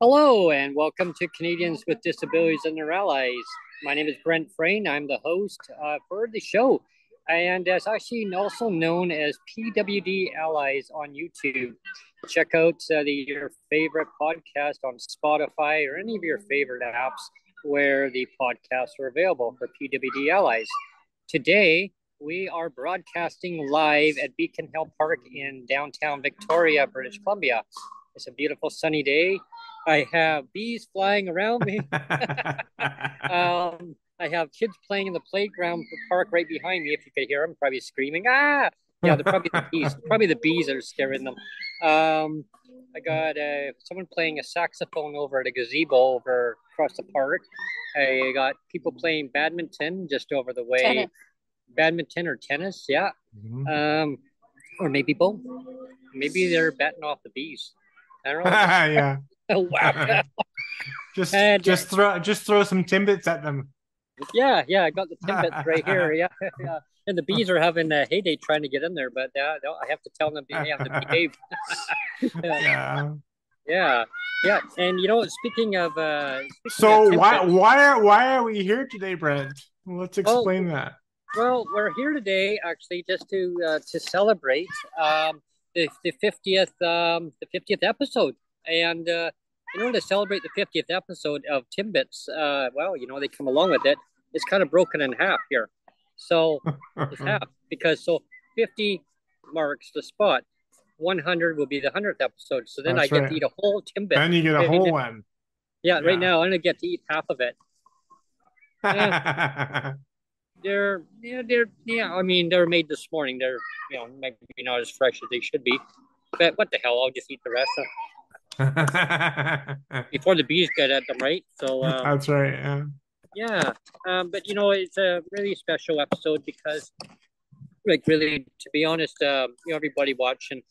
Hello, and welcome to Canadians with Disabilities and Their Allies. My name is Brent Frayne. I'm the host for the show, and it's actually also known as PWD Allies on YouTube. Check out your favorite podcast on Spotify or any of your favorite apps where the podcasts are available for PWD Allies. Today, we are broadcasting live at Beacon Hill Park in downtown Victoria, British Columbia. It's a beautiful sunny day. I have bees flying around me. I have kids playing in the playground park right behind me. If you could hear them, probably screaming, "Ah!" Yeah, they're probably the bees. Probably the bees that are scaring them. I got someone playing a saxophone over at a gazebo over across the park. I got people playing badminton just over the way. Tennis. Badminton or tennis, yeah. Mm-hmm. Or maybe both. Maybe they're batting off the bees. I don't know. Yeah. Oh, wow. just throw some Timbits at them. Yeah, I got the Timbits right here. Yeah, yeah. And the bees are having a heyday trying to get in there, but I have to tell them they have to behave. Yeah. Yeah, yeah. And speaking of So Timbits, why are we here today, Brent? Let's explain that. well, we're here today actually just to celebrate the 50th episode, and in order to celebrate the 50th episode of Timbits, they come along with it. It's kind of broken in half here, so it's half because 50 marks the spot. 100 will be the 100th episode, so then That's I get right. to eat a whole Timbit. Then you get a whole one. Yeah, right now I'm gonna get to eat half of it. I mean, they're made this morning. They're maybe not as fresh as they should be, but what the hell? I'll just eat the rest before the bees get at them, right? So That's right. Yeah. yeah. But it's a really special episode because, like, really, to be honest, everybody watching,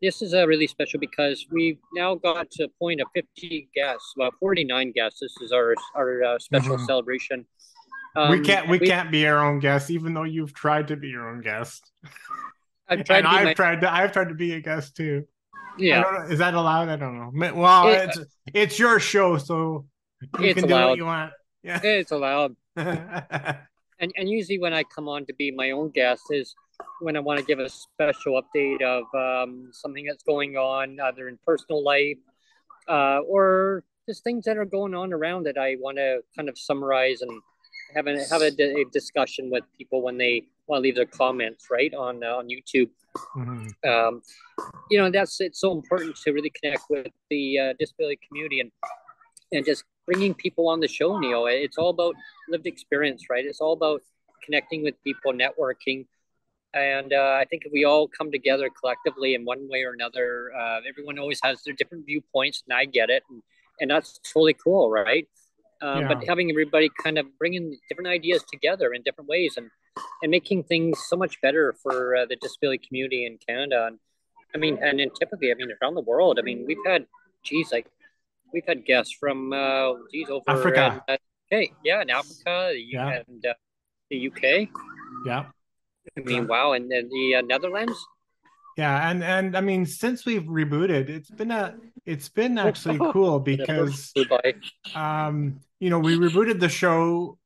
this is a really special because we've now got to a point of 50 guests, well, 49 guests. This is our special Mhm. celebration. We can't be our own guest, even though you've tried to be your own guest. I've tried And to be my I've tried to be a guest too. I yeah. don't know. Is that allowed? I don't know. Well, It, it's your show, so you it's can do what allowed. you want. Yeah. It's allowed. And usually when I come on to be my own guest is when I want to give a special update of something that's going on either in personal life or just things that are going on around that I want to kind of summarize and have a discussion with people when they want to leave their comments right on YouTube. Mm-hmm. It's so important to really connect with the disability community and just bringing people on the show. It's all about lived experience, right? It's all about connecting with people, networking, and I think if we all come together collectively in one way or another, everyone always has their different viewpoints, and I get it, and that's totally cool, right? But Yeah. having everybody kind of bringing different ideas together in different ways and making things so much better for the disability community in Canada, and I mean, and then typically, I mean, around the world. I mean, we've had guests from over in Africa. in Africa, Yeah. The UK. Yeah. I mean, wow, and then the Netherlands. Yeah. And I mean, since we've rebooted, it's been actually cool because we rebooted the show.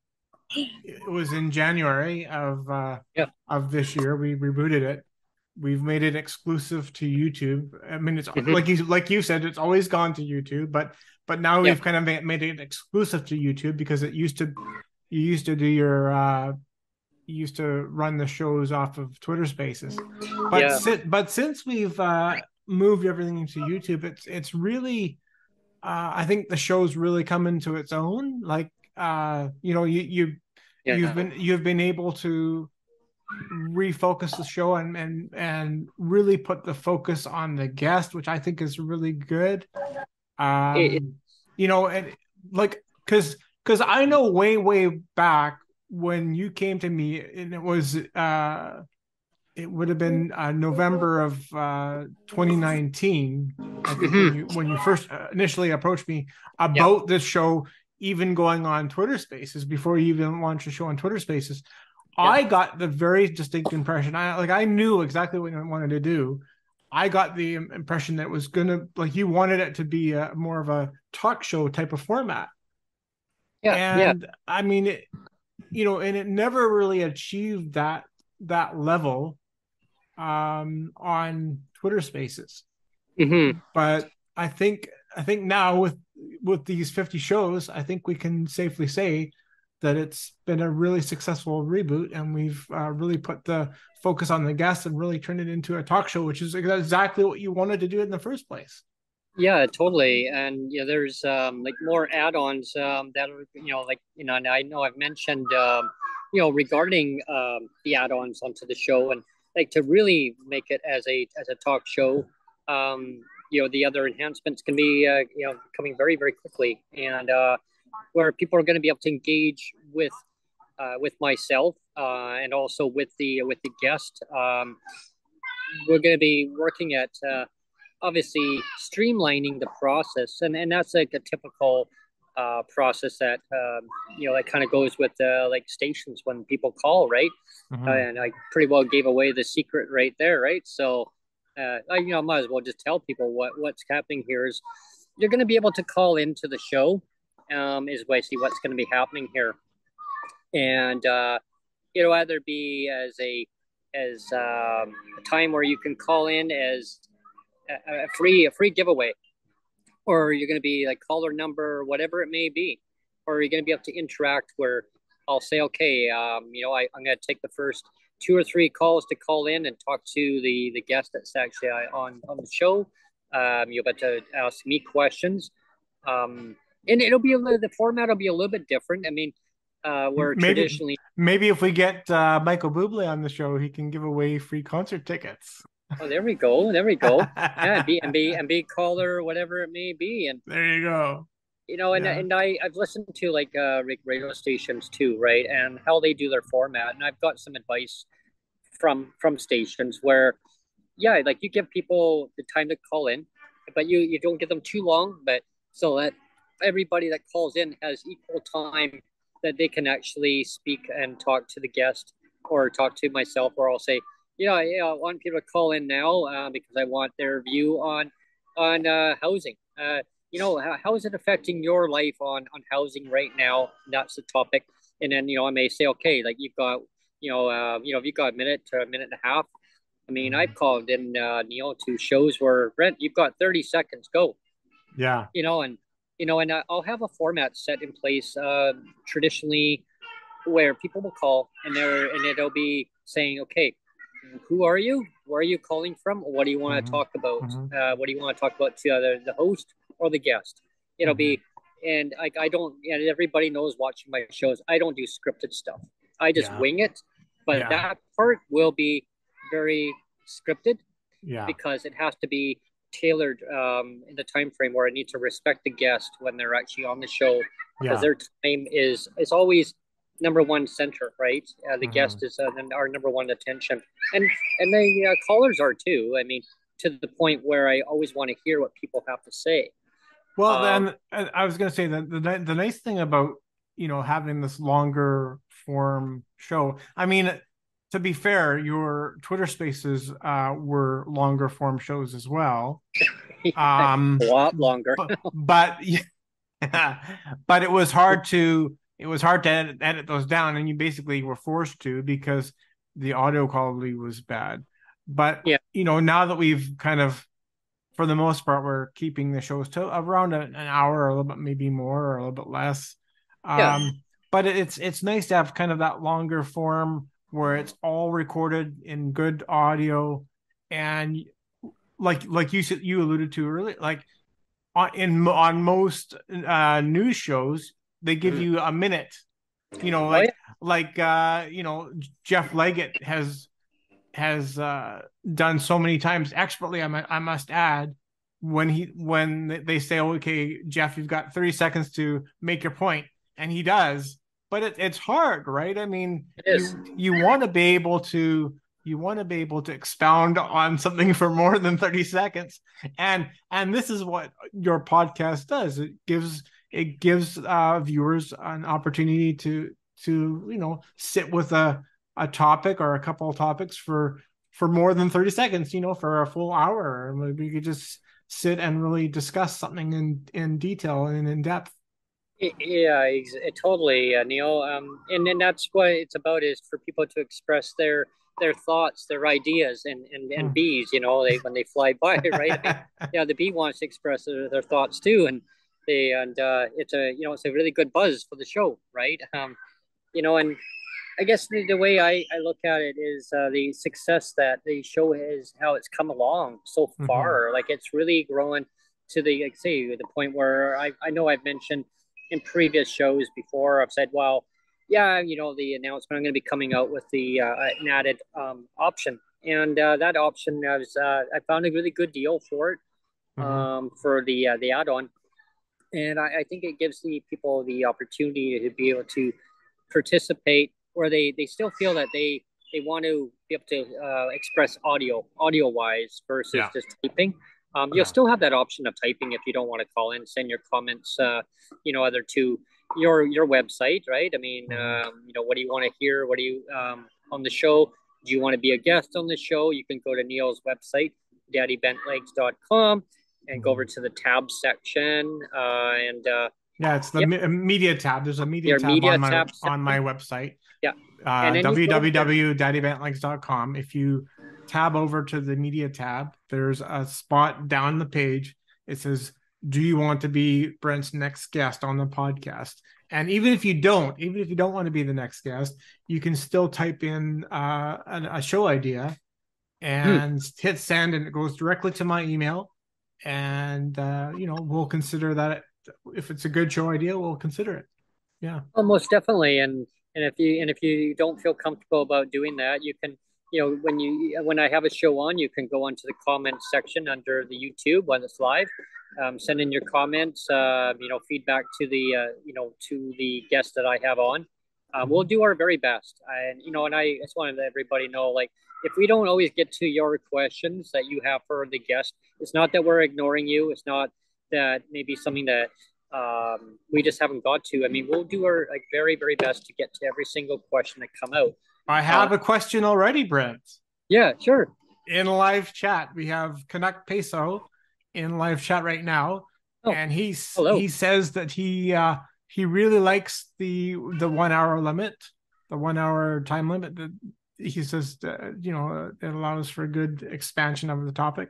It was in January Yeah. of this year. We rebooted it. We've made it exclusive to YouTube. I mean, it's like you said, it's always gone to YouTube, but now we've kind of made it exclusive to YouTube because you used to do you used to run the shows off of Twitter Spaces. But since we've moved everything into YouTube, it's really I think the show's really come into its own. Like you've been able to refocus the show and really put the focus on the guest, which I think is really good. And like because I know way back when you came to me, and it would have been November of 2019, I think, when you first initially approached me about this show, even going on Twitter Spaces before you even launched a show on Twitter Spaces. I got the very distinct impression. I knew exactly what I wanted to do. I got the impression that it was gonna, like, you wanted it to be a more of a talk show type of format. Yeah, yeah. And I mean, and it never really achieved that level on Twitter Spaces. Mm-hmm. But I think now with these 50 shows, I think we can safely say that it's been a really successful reboot, and we've really put the focus on the guests and really turned it into a talk show, which is exactly what you wanted to do in the first place. Yeah, totally. And there's like more add-ons that are, and I know I've mentioned regarding the add-ons onto the show, and like to really make it as a talk show. The other enhancements can be coming very, very quickly, and where people are going to be able to engage with myself and also with the guest. We're going to be working at obviously streamlining the process, and that's like a typical process that that kind of goes with like stations when people call, right? Mm-hmm. And I pretty well gave away the secret right there, right? So I might as well just tell people what's happening here is you're going to be able to call into the show, is basically what's going to be happening here, and it'll either be as a time where you can call in as a free giveaway, or you're going to be like caller number, whatever it may be, or you're going to be able to interact where I'll say, okay, I'm going to take the first two or three calls to call in and talk to the guest that's actually on the show. You'll get to ask me questions, and the format will be a little bit different. I mean, where Maybe traditionally, maybe if we get Michael Bublé on the show, he can give away free concert tickets. oh, there we go, there we go. Yeah, and be caller, whatever it may be, and There you go. and Yeah. and I've listened to like radio stations too, right? And how they do their format, and I've got some advice from stations where, yeah, like you give people the time to call in, but you don't give them too long, but so that everybody that calls in has equal time that they can actually speak and talk to the guest or talk to myself, or I'll say, yeah, I want people to call in now because I want their view on housing. How is it affecting your life on housing right now? That's the topic. And then I may say, okay, like you've got if you've got a minute to a minute and a half. I mean, I've called in to shows where, Brent, you've got 30 seconds, go. Yeah. And I'll have a format set in place traditionally where people will call and it'll be saying, okay, who are you? Where are you calling from? What do you want to Mm-hmm. talk about? Mm-hmm. What do you want to talk about to either the host or the guest? It'll Mm-hmm. be, and I don't, and everybody knows watching my shows, I don't do scripted stuff. I just Yeah. wing it. But Yeah. that part will be very scripted Yeah. because it has to be tailored in the time frame where I need to respect the guest when they're actually on the show because Yeah. their time is always number one center, right? The Mm-hmm. guest is our number one attention, and the callers are too. I mean, to the point where I always want to hear what people have to say. Well, Um, then I was going to say that the nice thing about having this longer form show. I mean, to be fair, your Twitter Spaces were longer form shows as well. a lot longer. But but it was hard to edit those down, and you basically were forced to because the audio quality was bad. But Yeah, now that we've kind of, for the most part, we're keeping the shows to around an hour, or a little bit, maybe more, or a little bit less. yeah, But it's nice to have kind of that longer form where it's all recorded in good audio, and like you alluded to earlier, like on most news shows, they give mhm. you a minute. Oh yeah, Like Jeff Leggett has done so many times expertly. I must add, when they say, "Okay, Jeff, you've got 30 seconds to make your point," and he does, but it's hard, right? I mean, it is. you want to be able to expound on something for more than 30 seconds, and this is what your podcast does. It gives viewers an opportunity to sit with a topic or a couple of topics for more than 30 seconds, for a full hour. We could just sit and really discuss something in detail and in depth. Yeah, totally, Neil. And that's what it's about, is for people to express their thoughts, their ideas, and bees. When they fly by, right? I mean, yeah, the bee wants to express their thoughts too, and it's a really good buzz for the show, right? And I guess the way I look at it is the success that the show has, how it's come along so far. Like, it's really growing to the point where I know I've mentioned in previous shows before, I've said, well, yeah, the announcement, I'm going to be coming out with an added option. And that option I found a really good deal for it, for the add-on. And I think it gives the people the opportunity to be able to participate where they still feel that they want to be able to express audio wise versus just typing. You'll still have that option of typing if you don't want to call in, send your comments, either to your website, right? I mean, what do you want to hear? What do you on the show? Do you want to be a guest on the show? You can go to Neil's website, daddybentlegs.com, and go over to the tab section. It's the media tab. There's a media tab on my website. Yeah. www.daddybentlegs.com. If you tab over to the media tab, there's a spot down the page. It says, do you want to be Brent's next guest on the podcast? And even if you don't want to be the next guest, you can still type in a show idea and hit send, and it goes directly to my email. And we'll consider that. If it's a good show idea, we'll consider it. Yeah. Most definitely. And if you don't feel comfortable about doing that, you can, when I have a show on, you can go onto the comments section under the YouTube when it's live. Send in your comments, feedback to the guest that I have on. We'll do our very best. And I just wanted to let everybody know, like, if we don't always get to your questions that you have for the guest, it's not that we're ignoring you. It's not that maybe something that we just haven't got to. I mean, we'll do our very, very best to get to every single question that come out. I have a question already, Brent. Yeah, sure. In live chat, we have Canuck Peso in live chat right now, and he says that he really likes the 1 hour limit, the 1 hour time limit. He says it allows for a good expansion of the topic.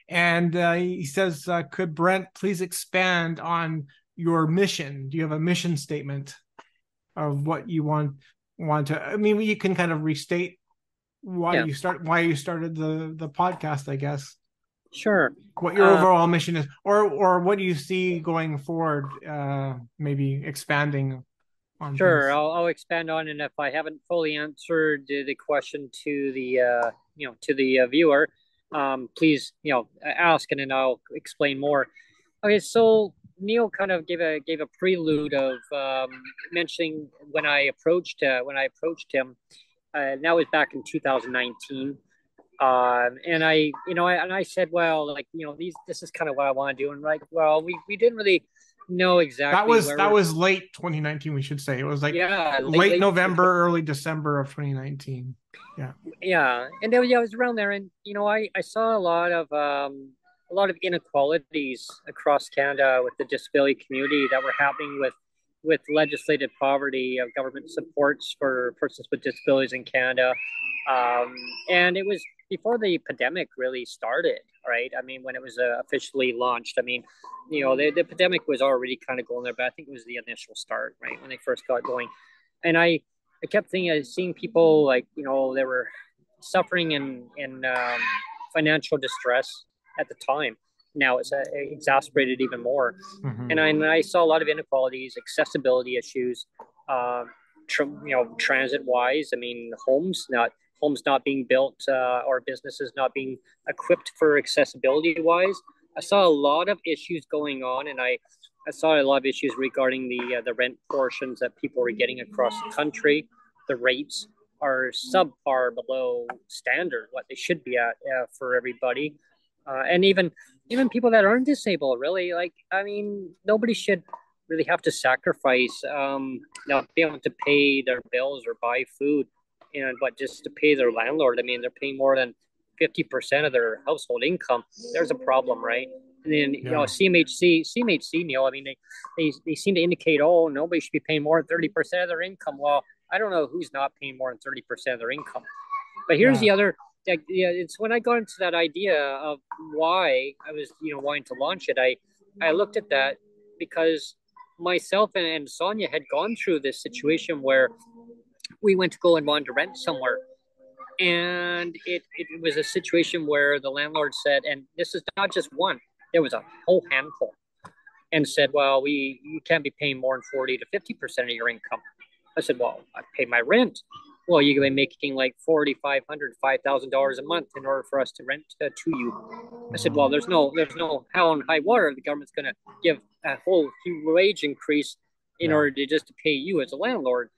And he says, could Brent please expand on your mission? Do you have a mission statement of what you want to? I mean, you can kind of restate why you started the podcast, I guess. Sure. What your overall mission is, or what do you see going forward? Maybe expanding on. Sure, I'll expand on, and if I haven't fully answered the question to the viewer, please ask, and then I'll explain more. Okay, so Neil kind of gave a prelude of mentioning when I approached him. That was back in 2019, and I said, well, this is kind of what I want to do, and we didn't really know exactly. That was late 2019, we should say. It was late November, early December of 2019. Yeah, and then, it was around there, and I saw a lot of inequalities across Canada with the disability community that were happening with legislated poverty, of government supports for persons with disabilities in Canada, and it was before the pandemic really started, right? I mean, when it was officially launched, I mean, the pandemic was already kind of going there, but I think it was the initial start, right, when they first got going. And I kept seeing people they were suffering in financial distress at the time. Now it's exacerbated even more. And I saw a lot of inequalities, accessibility issues, transit wise. I mean, homes not being built, or businesses not being equipped for accessibility wise. I saw a lot of issues going on, and I saw a lot of issues regarding the rent portions that people were getting across the country. The rates are subpar below standard, what they should be at for everybody. And even people that aren't disabled, really, nobody should really have to sacrifice not being able to pay their bills or buy food, but just to pay their landlord. I mean, they're paying more than 50% of their household income, there's a problem, right? And then, CMHC, Neil, I mean, they seem to indicate, oh, nobody should be paying more than 30% of their income. Well, I don't know who's not paying more than 30% of their income. But here's the other, it's when I got into that idea of why I was, wanting to launch it, I looked at that because myself and Sonia had gone through this situation where we went to go and wanted to rent somewhere. And it was a situation where the landlord said, and this is not just one, there was a whole handful, and said, well, you can't be paying more than 40 to 50% of your income. I said, well, I pay my rent. Well, you're going to be making like $4,500, $5,000 a month in order for us to rent to you. I said, well, there's no hell and high water. The government's going to give a whole huge wage increase in order to just to pay you as a landlord.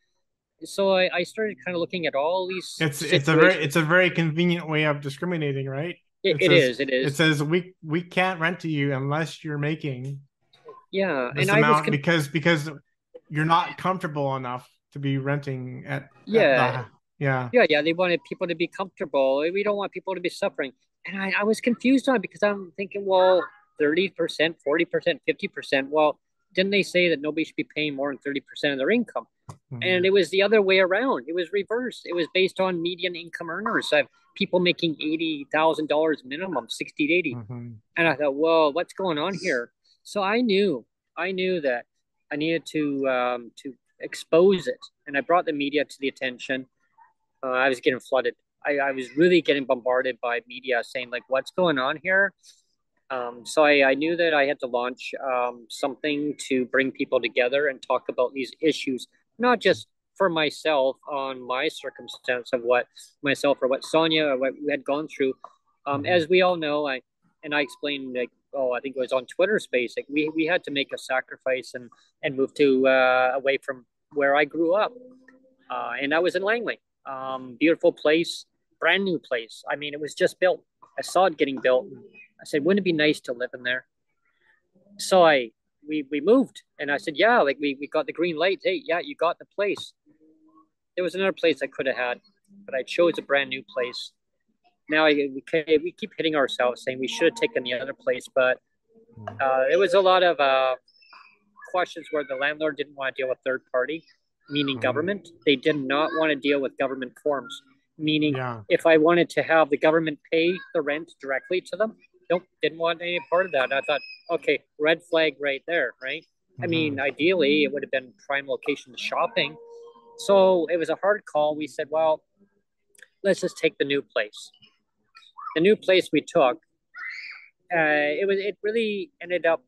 So I started kind of looking at all these. It's a very convenient way of discriminating, right? It is. It says we can't rent to you unless you're making this and amount because you're not comfortable enough to be renting at They wanted people to be comfortable. We don't want people to be suffering. And I was confused on it because I'm thinking, well, 30%, 40%, 50%. Well, didn't they say that nobody should be paying more than 30% of their income? And it was the other way around. It was reversed. It was based on median income earners. I have people making $80,000 minimum, 60 to 80. And I thought, well, what's going on here? So I knew that I needed to expose it. And I brought the media to the attention. I was getting flooded. I was really getting bombarded by media saying, like, what's going on here? So I knew that I had to launch something to bring people together and talk about these issues, not just for myself on my circumstance of what myself or what Sonia or what we had gone through. As we all know, I explained, like, I think it was on Twitter Space, like we had to make a sacrifice and move to away from where I grew up, and that was in Langley. Beautiful place, brand new place. I mean, it was just built. I saw it getting built. I said, wouldn't it be nice to live in there? So we moved, and I said, yeah, like we got the green light. Hey, yeah, you got the place. There was another place I could have had, but I chose a brand new place. Now we keep hitting ourselves saying we should have taken the other place, but there was a lot of questions where the landlord didn't want to deal with third party, meaning government. They did not want to deal with government forms, meaning if I wanted to have the government pay the rent directly to them, nope, didn't want any part of that. And I thought, okay, red flag right there, right? I mean, ideally, it would have been prime location shopping. So it was a hard call. We said, well, let's just take the new place. The new place we took, it really ended up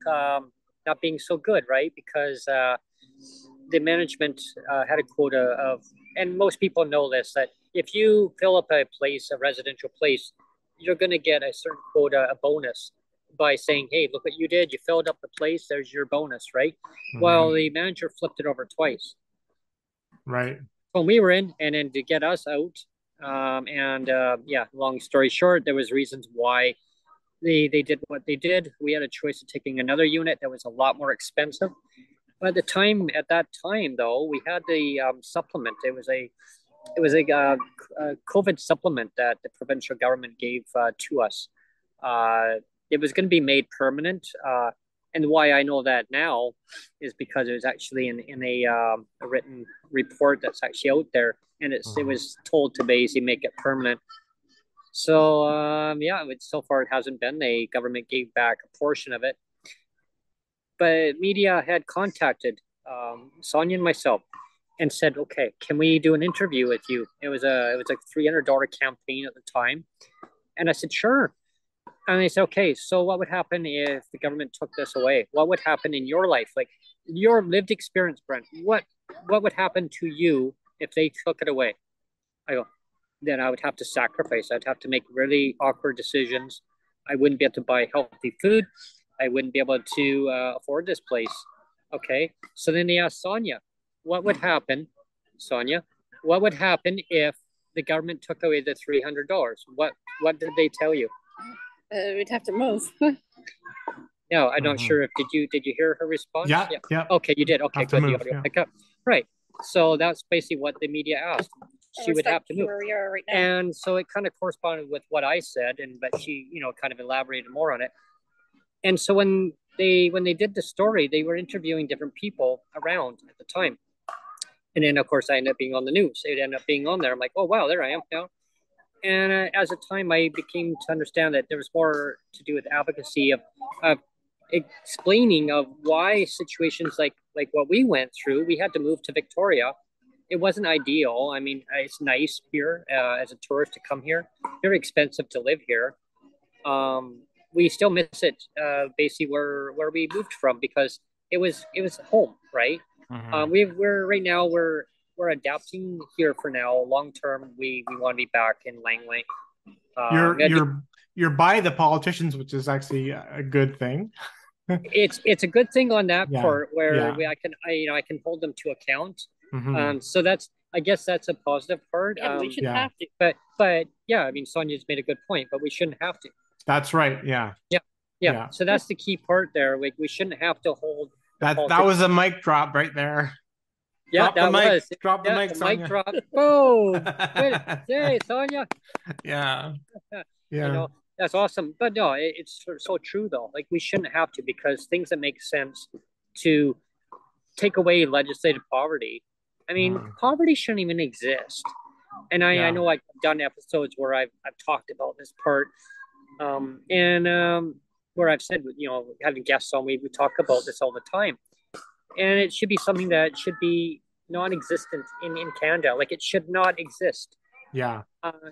not being so good, right? Because the management had a quota of, and most people know this, that if you fill up a place, a residential place, you're going to get a certain quota, a bonus, by saying, hey, look what you did. You filled up the place. There's your bonus, right? Well, the manager flipped it over twice. Right. When we were in, and then to get us out, long story short, there was reasons why they did what they did. We had a choice of taking another unit that was a lot more expensive. But at that time, though, we had the supplement. It was a COVID supplement that the provincial government gave to us. It was going to be made permanent. And why I know that now is because it was actually in a written report that's actually out there, and it was told to basically make it permanent. So so far it hasn't been. The government gave back a portion of it, but media had contacted Sonia and myself and said, "Okay, can we do an interview with you?" It was a $300 campaign at the time, and I said, "Sure." And they said, okay, so what would happen if the government took this away? What would happen in your life? Like your lived experience, Brent, what would happen to you if they took it away? I go, then I would have to sacrifice. I'd have to make really awkward decisions. I wouldn't be able to buy healthy food. I wouldn't be able to afford this place. Okay. So then they asked Sonia, what would happen, Sonia? What would happen if the government took away the $300? What did they tell you? We'd have to move. No, I'm not sure if did you hear her response? Yeah. Okay, you did. Okay, good. The audio pick up. Right. So that's basically what the media asked. she would have to move. Where we are right now. And so it kind of corresponded with what I said, but she, kind of elaborated more on it. And so when they did the story, they were interviewing different people around at the time. And then, of course, I ended up being on the news. It ended up being on there. I'm like, oh, wow, there I am now. And as a time, I became to understand that there was more to do with advocacy of explaining of why situations like what we went through, we had to move to Victoria. It wasn't ideal. I mean, it's nice here as a tourist to come here. Very expensive to live here. We still miss it basically where we moved from, because it was home, right? We're right now we're adapting here for now. Long term, we want to be back in Langley. You're by the politicians, which is actually a good thing. It's a good thing on that part where I can hold them to account. So I guess that's a positive part. We shouldn't have to. But yeah, I mean, Sonia's made a good point, but we shouldn't have to. That's right. Yeah. So that's the key part there. Like, we shouldn't have to hold. That was a mic drop right there. Yeah, drop that was. Drop the mic, Sonia. Mic drop. Oh, hey, Sonia. Yeah. That's awesome. But no, it's so true though. Like, we shouldn't have to, because things that make sense to take away legislative poverty. I mean, poverty shouldn't even exist. And I know I've done episodes where I've talked about this part, and where I've said, having guests on, we talk about this all the time. And it should be something that should be non-existent in Canada. Like, it should not exist. Yeah.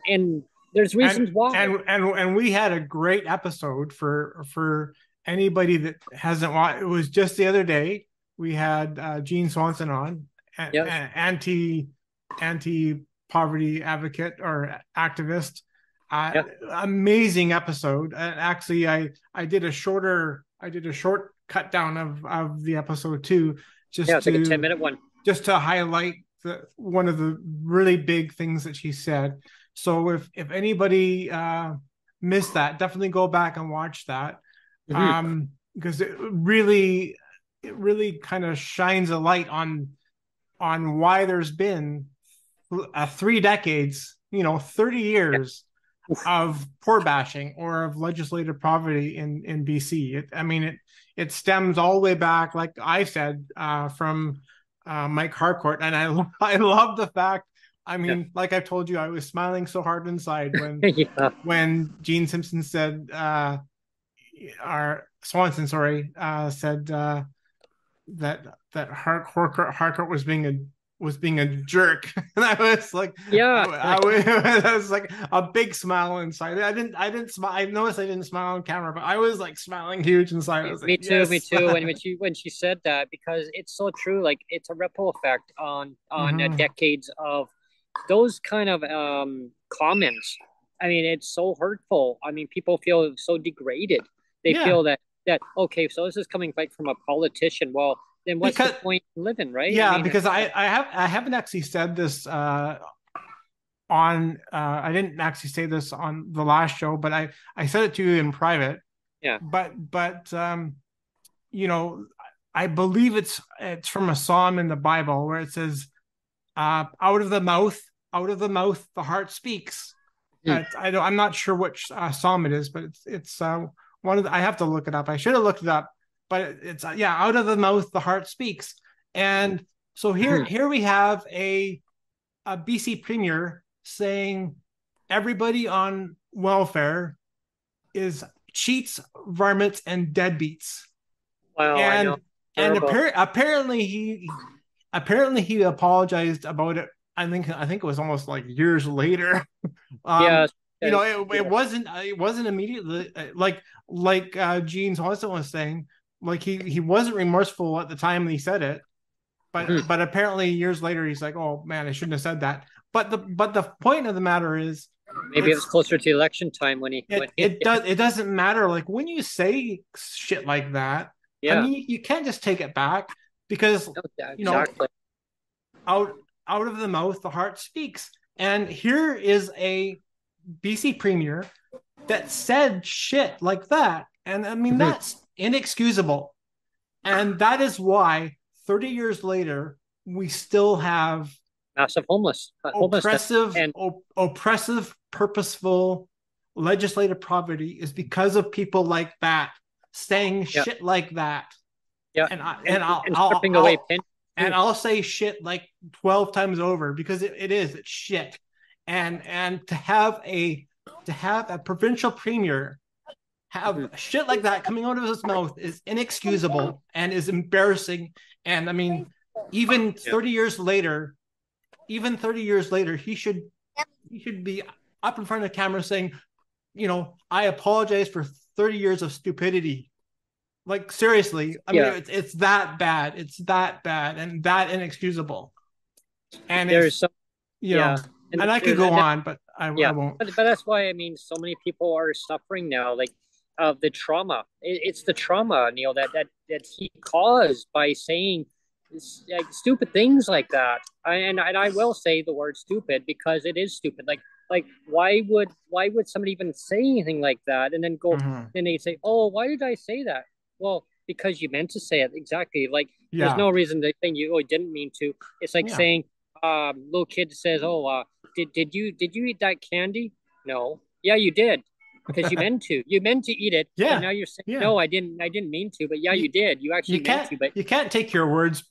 And there's reasons why. And we had a great episode for anybody that hasn't watched. It was just the other day. We had Jean Swanson on, anti-poverty advocate or activist. Amazing episode. Actually, I did a short cut down of the episode too, it's like a 10-minute one, just to highlight one of the really big things that she said. So if anybody missed that, definitely go back and watch that, because it really kind of shines a light on why there's been 3 decades, 30 years of poor bashing or of legislative poverty in BC. It stems all the way back, like I said, from Mike Harcourt, and I love the fact. I mean, like I told you, I was smiling so hard inside when when Gene Simpson said, Swanson, said that Harcourt was being a jerk, and I was like, I was like a big smile inside. I didn't smile. I noticed I didn't smile on camera, but I was like smiling huge inside. I was me too. When she said that, because it's so true. Like, it's a ripple effect on decades of those kind of comments. I mean, it's so hurtful. I mean, people feel so degraded. They feel that okay, so this is coming right from a politician. Well, then what's the point in living, right? Yeah, because I haven't actually said this I didn't actually say this on the last show, but I said it to you in private. Yeah. But I believe it's from a psalm in the Bible where it says, out of the mouth the heart speaks. I'm not sure which psalm it is, but it's one of I have to look it up. I should have looked it up, but it's out of the mouth the heart speaks. And so here we have a BC premier saying everybody on welfare is cheats, varmints, and deadbeats. Wow. And apparently he apologized about it. I think it was almost like years later. It wasn't immediately like Gene Swanson was saying. Like, he wasn't remorseful at the time when he said it, but apparently years later he's like, oh man, I shouldn't have said that. But the point of the matter is, maybe it was closer to election time when it doesn't matter. Like, when you say shit like that, I mean, you can't just take it back, because out of the mouth the heart speaks. And here is a BC premier that said shit like that, and I mean, that's inexcusable. And that is why 30 years later we still have massive homelessness. And oppressive, purposeful legislative poverty is because of people like that saying shit like that. Yeah, and stripping away I'll say shit like 12 times over because it's shit. And to have a provincial premier have shit like that coming out of his mouth is inexcusable and is embarrassing. And I mean, even 30 years later, he should be up in front of the camera saying, I apologize for 30 years of stupidity. Like, seriously, I mean, it's that bad. It's that bad and that inexcusable. And there's and I could go on, but I won't. But that's why, I mean, so many people are suffering now, like, of the trauma. It's the trauma, Neil, that he caused by saying stupid things like that. And I will say the word stupid because it is stupid. Like why would somebody even say anything like that and then go and they say, oh, why did I say that? Well, because you meant to say it. Exactly. Like there's no reason to think you didn't mean to. It's like saying little kid says, oh, did you eat that candy? No. Yeah, you did. Because you meant to eat it. Yeah. And now you're saying, no, I didn't mean to, but you did. You actually meant to, but you can't take your words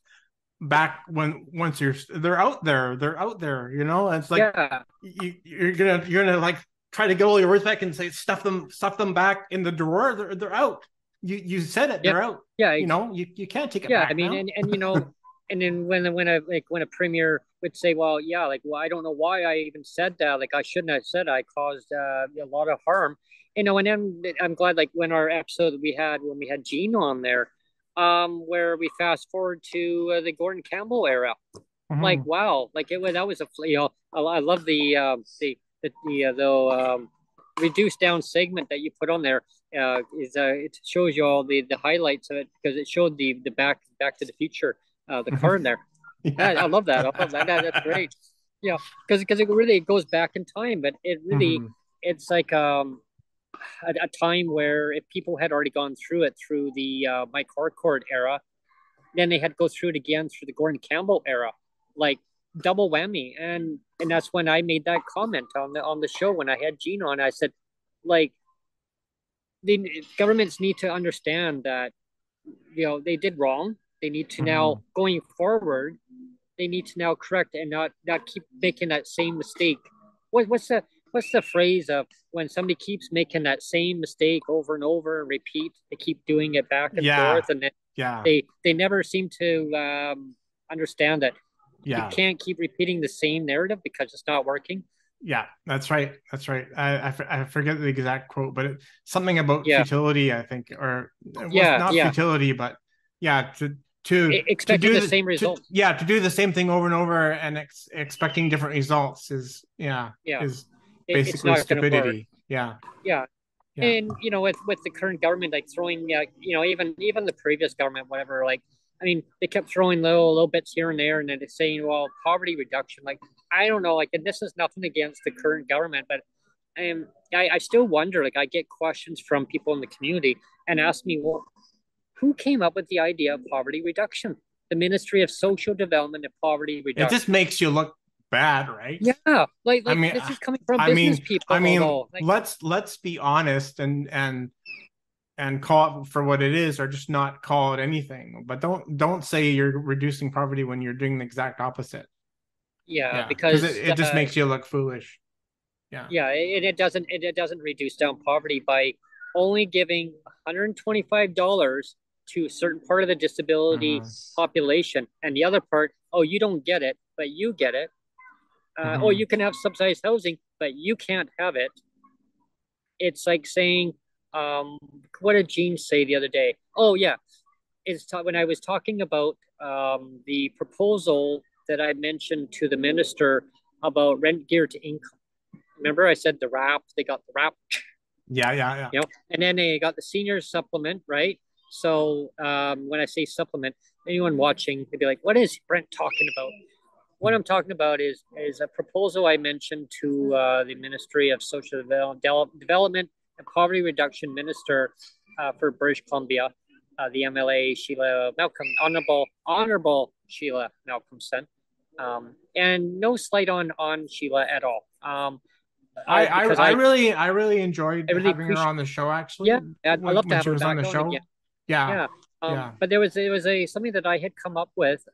back once they're out there. It's like you're gonna like try to get all your words back and say stuff them back in the drawer. They're out. You said it. They're out. Yeah. You can't take it back. I mean, now. and and then when a premier would say, well, I don't know why I even said that. Like I shouldn't have said I caused a lot of harm. And then I'm glad, like when our episode when we had Gene on there, where we fast forward to the Gordon Campbell era. Like, wow, like that was I love the reduced down segment that you put on there. It shows you all the highlights of it because it showed the back to the future, the car in there. I love that. That's great. Because it really goes back in time, but it really it's like a time where if people had already gone through the Mike Harcourt era, then they had to go through it again through the Gordon Campbell era, like double whammy. And that's when I made that comment on the show when I had Gene on. I said, like, the governments need to understand that they did wrong. They need to now, going forward, they need to now correct and not keep making that same mistake. What's the phrase of when somebody keeps making that same mistake over and over and repeat? They keep doing it back and forth, and then they never seem to understand that you can't keep repeating the same narrative because it's not working. Yeah, that's right. I forget the exact quote, but it's something about futility, I think, or not futility, but to do the same result. To do the same thing over and over and expecting different results is basically stupidity. Yeah. And with the current government, like throwing even the previous government, whatever, like I mean, they kept throwing little bits here and there, and then they're saying, well, poverty reduction. Like, I don't know, like, and this is nothing against the current government, but I still wonder, like, I get questions from people in the community and ask me, well, who came up with the idea of poverty reduction? The Ministry of Social Development and Poverty Reduction. It just makes you look bad, right? Yeah, like I mean, this is coming from business people. I mean, let's be honest and call it for what it is, or just not call it anything. But don't say you're reducing poverty when you're doing the exact opposite. Yeah. Because it just makes you look foolish. Yeah, it doesn't reduce down poverty by only giving $125 to a certain part of the disability population, and the other part, oh, you don't get it, but you get it. Oh, you can have subsidized housing, but you can't have it. It's like saying, what did Gene say the other day? Oh yeah, when I was talking about the proposal that I mentioned to the minister about rent geared to income. Remember, I said the RAP. They got the RAP. Yeah. And then they got the senior supplement, right? So when I say supplement, anyone watching, they'd be like, "What is Brent talking about?" What I'm talking about is a proposal I mentioned to the Ministry of Social Development and Poverty Reduction Minister for British Columbia, the MLA Sheila Malcolm, Honorable Sheila Malcolmson. And no slight on Sheila at all. Because I really enjoyed I really having her appreciate. on the show Yeah, actually I'd love to when have she her was on back the on again. show. Yeah. Yeah. Yeah. But it was a something that I had come up with,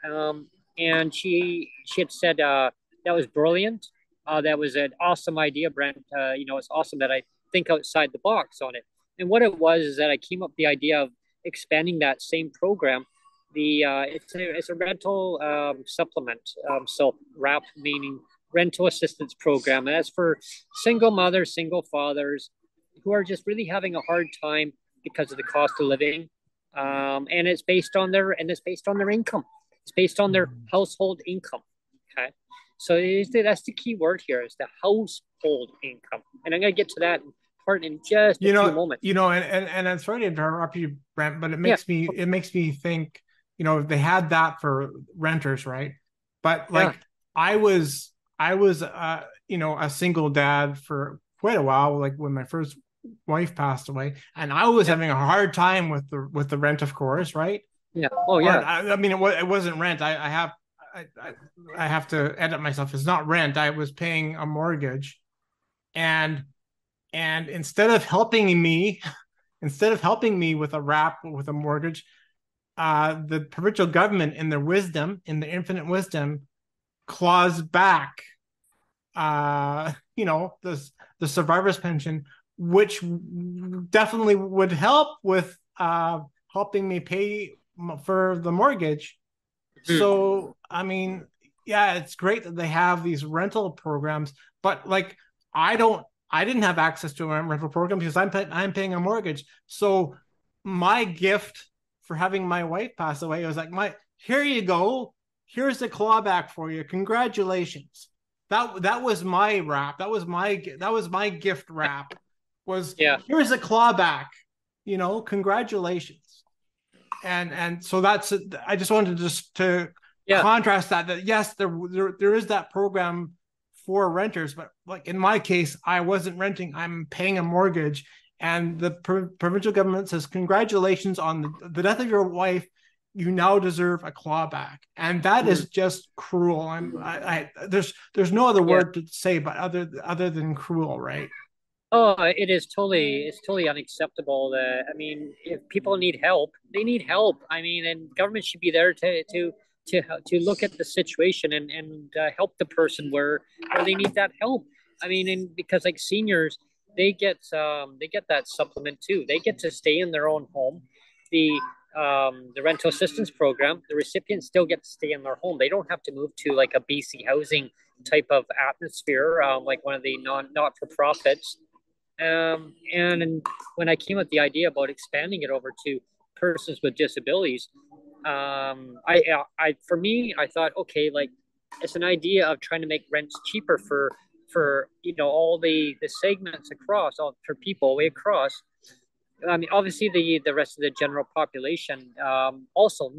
and she had said that was brilliant. That was an awesome idea, Brent. It's awesome that I think outside the box on it. And what it was is that I came up with the idea of expanding that same program. It's a rental supplement. So RAP meaning rental assistance program, and that's for single mothers, single fathers who are just really having a hard time because of the cost of living, and it's based on their income. It's based on their household income. Okay, so that's the key word here is the household income, and I'm going to get to that part in just a few moments. And I'm sorry to interrupt you, Brent, but it makes me think. They had that for renters, right? But like I was a single dad for quite a while, like when my first wife passed away, and I was having a hard time with the rent, of course, right? Yeah. Oh yeah. I mean, it wasn't rent. I have to edit myself. It's not rent. I was paying a mortgage, and instead of helping me with a wrap with a mortgage, the provincial government, in their infinite wisdom, claws back, the survivor's pension, which definitely would help with helping me pay for the mortgage. So, I mean, yeah, it's great that they have these rental programs, but like, I didn't have access to a rental program because I'm paying a mortgage. So my gift for having my wife pass away was like, here you go. Here's the clawback for you. Congratulations. That was my wrap. That was my gift wrap. Here's a clawback. Congratulations. And so I just wanted to contrast that yes, there is that program for renters, but like in my case, I wasn't renting, I'm paying a mortgage, and the provincial government says, congratulations on the death of your wife, you now deserve a clawback. And that is just cruel. There's no other word to say but other than cruel, right? Oh, it's totally unacceptable. I mean, if people need help, they need help. I mean, and government should be there to look at the situation and help the person where they need that help. I mean, and because like seniors, they get that supplement too. They get to stay in their own home. The rental assistance program, the recipients still get to stay in their home. They don't have to move to like a BC housing type of atmosphere, like one of the not for profits. And when I came up with the idea about expanding it over to persons with disabilities, for me, I thought, okay, like it's an idea of trying to make rents cheaper for all the segments across, all for people way across. I mean, obviously the rest of the general population also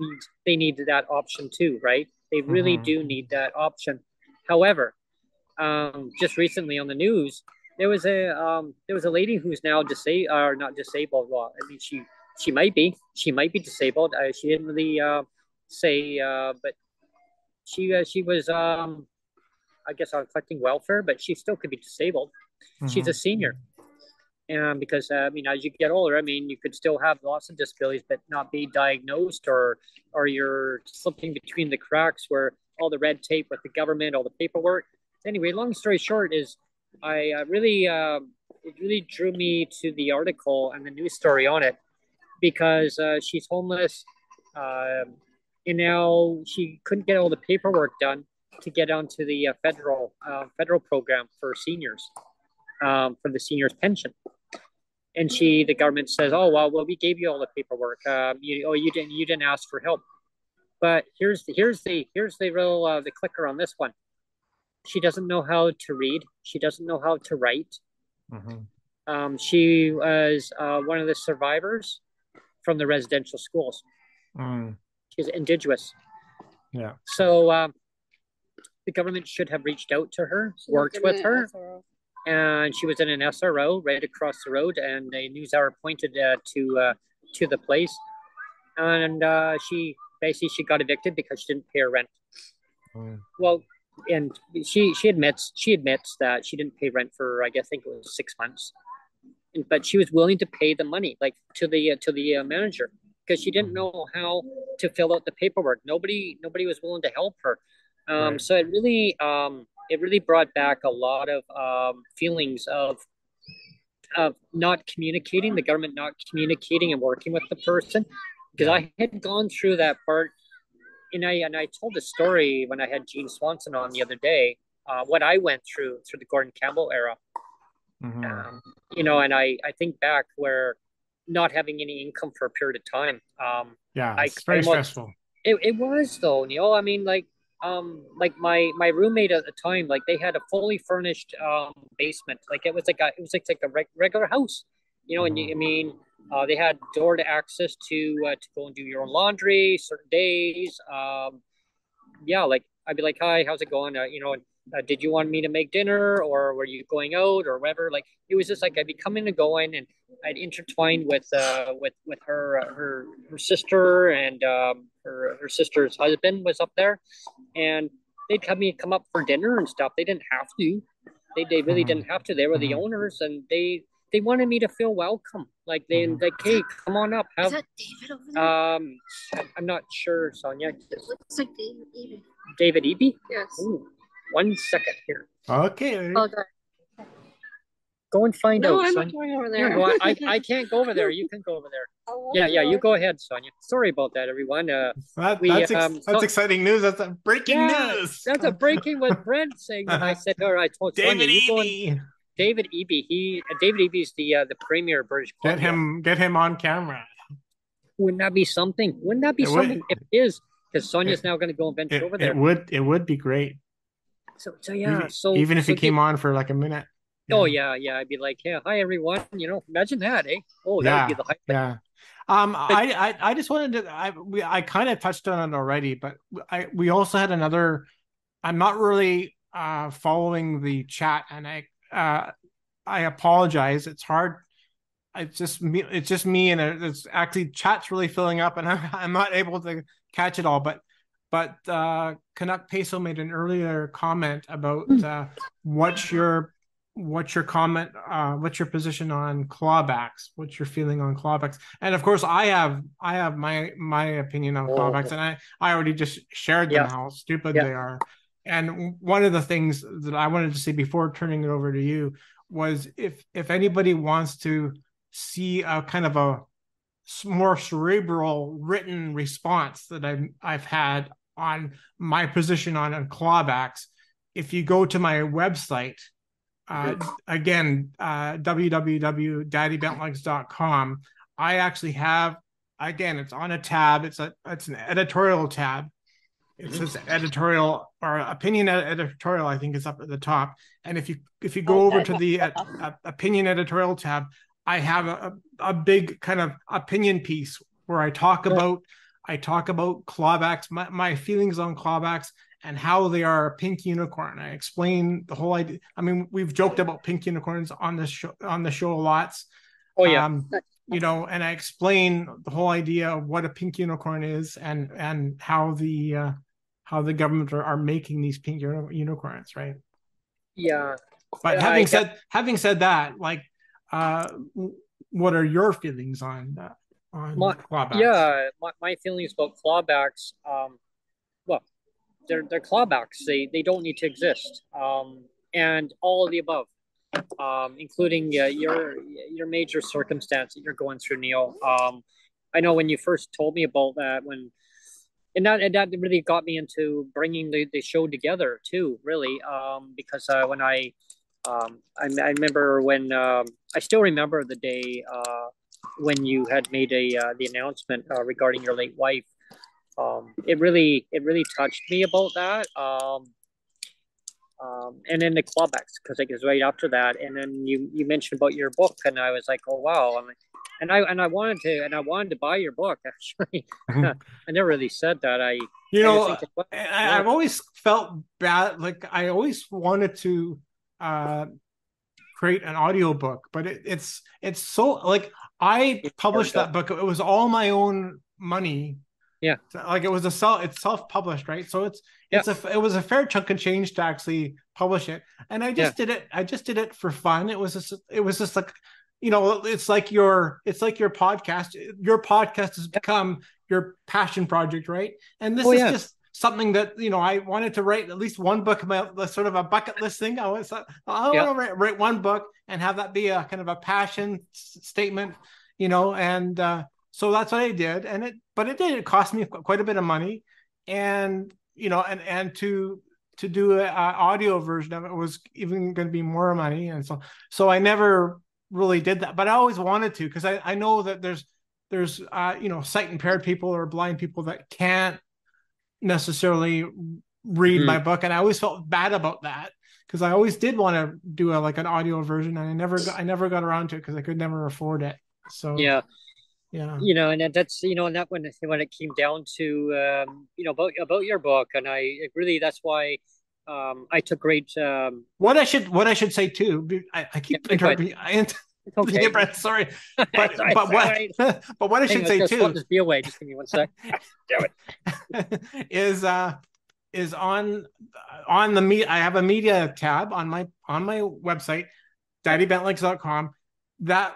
need that option too, right? They really do need that option. However, just recently on the news, there was a lady who's now disabled or not disabled. Well, I mean she might be disabled. She didn't really say, but she was I guess on collecting welfare, but she still could be disabled. She's a senior. And because I mean, as you get older, I mean, you could still have lots of disabilities, but not be diagnosed, or you're slipping between the cracks where all the red tape with the government, all the paperwork. Anyway, long story short is, I really it really drew me to the article and the news story on it because she's homeless, and now she couldn't get all the paperwork done to get onto the federal program for seniors, for the seniors pension. And the government says, "Oh well, we gave you all the paperwork. You didn't ask for help." But here's the real the clicker on this one. She doesn't know how to read. She doesn't know how to write. She was one of the survivors from the residential schools. She's Indigenous. Yeah. So the government should have reached out to her, worked with her. And she was in an SRO right across the road, and a news hour pointed to the place, and she got evicted because she didn't pay her rent. Well, and she admits that she didn't pay rent for, I guess, I think it was 6 months, but she was willing to pay the money, like to the manager, because she didn't know how to fill out the paperwork. Nobody was willing to help her. Right. So it really brought back a lot of feelings of not communicating, the government not communicating and working with the person, because I had gone through that part, and I told a story when I had Gene Swanson on the other day, what I went through the Gordon Campbell era. And I think back where not having any income for a period of time. It's very stressful. It was, though, Neil. I mean, like my roommate at the time, like they had a fully furnished basement. Like it was like a regular house, And I mean, they had door to access to go and do your own laundry certain days. Like I'd be like, hi, how's it going? Did you want me to make dinner, or were you going out, or whatever? Like it was just like I'd be coming and going, and I'd intertwine with her sister, and her sister's husband was up there, and they'd have me come up for dinner and stuff. They didn't have to. They really didn't have to. They were the owners, and they wanted me to feel welcome. Like like, hey, come on up. Is that David over there? I'm not sure, Sonia. It looks like David Eby. David Eby? Yes. Ooh, 1 second here. Okay. Oh, God. Go and find out. No, I'm Sonia. not going over there. Yeah, well, I can't go over there. You can go over there. Yeah, you go ahead, Sonia. Sorry about that, everyone. That's exciting news. That's a breaking news. That's a breaking with Brent saying that. I said, all right, I told Sonia, David Eby. David Eby is the premier of British Columbia. Get him on camera. Wouldn't that be something? Wouldn't that be something? If it is, because Sonia's now going to go and venture over there. It would be great. So yeah. Even if he came on for like a minute. Oh yeah. I'd be like, yeah, hi everyone. Imagine that, eh? Oh, that would be the hype. Yeah. I just wanted to. I kind of touched on it already, but we also had another. I'm not really following the chat, and I apologize. It's hard. It's just me, and it's actually chat's really filling up, and I'm not able to catch it all. But Canuck Peso made an earlier comment about what's your comment, what's your position on clawbacks, what's your feeling on clawbacks, and of course I have my opinion on clawbacks, and I already just shared them how stupid they are. And one of the things that I wanted to say before turning it over to you was if anybody wants to see a kind of a more cerebral written response that I've had on my position on clawbacks, if you go to my website, again, www.daddybentlegs.com, I actually have, again, it's on a tab. It's an editorial tab. It says editorial or opinion editorial, I think is up at the top. And if you go over to the opinion editorial tab, I have a big kind of opinion piece where I talk about clawbacks, my feelings on clawbacks, and how they are a pink unicorn. I explain the whole idea. I mean, we've joked about pink unicorns on the show lots. Oh yeah. And I explain the whole idea of what a pink unicorn is, and how the government are making these pink unicorns, right? Yeah. But having said that, like, what are your feelings on clawbacks? Yeah, my feelings about clawbacks. Well, they're clawbacks. They don't need to exist. And all of the above, including your major circumstance that you're going through, Neil. I know when you first told me about that, and that really got me into bringing the show together too, really, because when I remember when I still remember the day when you had made the announcement regarding your late wife. It really touched me about that. And then the clawbacks, because it was right after that, and then you mentioned about your book, and I was like, oh wow, and I wanted to buy your book, actually. I never really said that. I've always felt bad. Like I always wanted to create an audiobook, but it's so, like, I published that book. It was all my own money. Yeah. So, like it's self-published, right? So Yeah. it was a fair chunk of change to actually publish it. And I just did it. I just did it for fun. It was just like, it's like your podcast. Your podcast has become your passion project, right? And this is just something that, I wanted to write at least one book about, sort of a bucket list thing. I want to write one book and have that be a kind of a passion statement, and so that's what I did. And it cost me quite a bit of money, and and to do an audio version of it was even going to be more money, and so I never really did that, but I always wanted to, because I know that there's sight impaired people or blind people that can't necessarily read my book, and I always felt bad about that, because I always did want to do an audio version, and I never got around to it because I could never afford it. So yeah. And that's and that when it came down to about your book, and I really, that's why I took great what I should say too. I keep interrupting. It's okay. Brett, sorry, but what I should say too. Just be away. Just give me one sec. Damn it. is on the I have a media tab on my website, daddybentlegs.com. That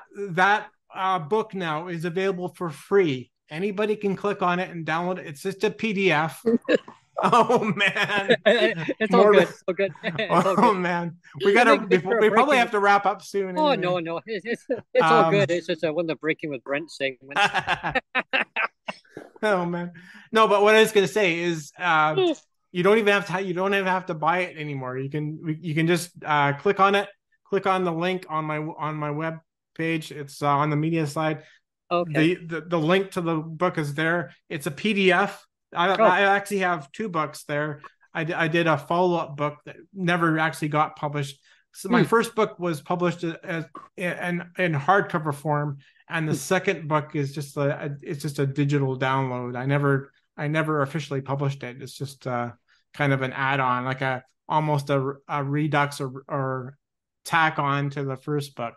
book now is available for free. Anybody can click on it and download it. It's just a PDF. Oh man, it's all good. It's all good. Oh man, we probably have to wrap up soon. Oh anyway. No, it's all good. It's just one of the Breaking with Brent segments. Oh man, no, but what I was going to say is, you don't even have to buy it anymore. You can just click on it, click on the link on my web page. It's on the media slide. Okay. The link to the book is there. It's a PDF. I actually have two books there. I did a follow-up book that never actually got published. So my first book was published as in hardcover form, and the second book is just a digital download. I never officially published it. It's just kind of an add-on, like almost a redux or tack on to the first book.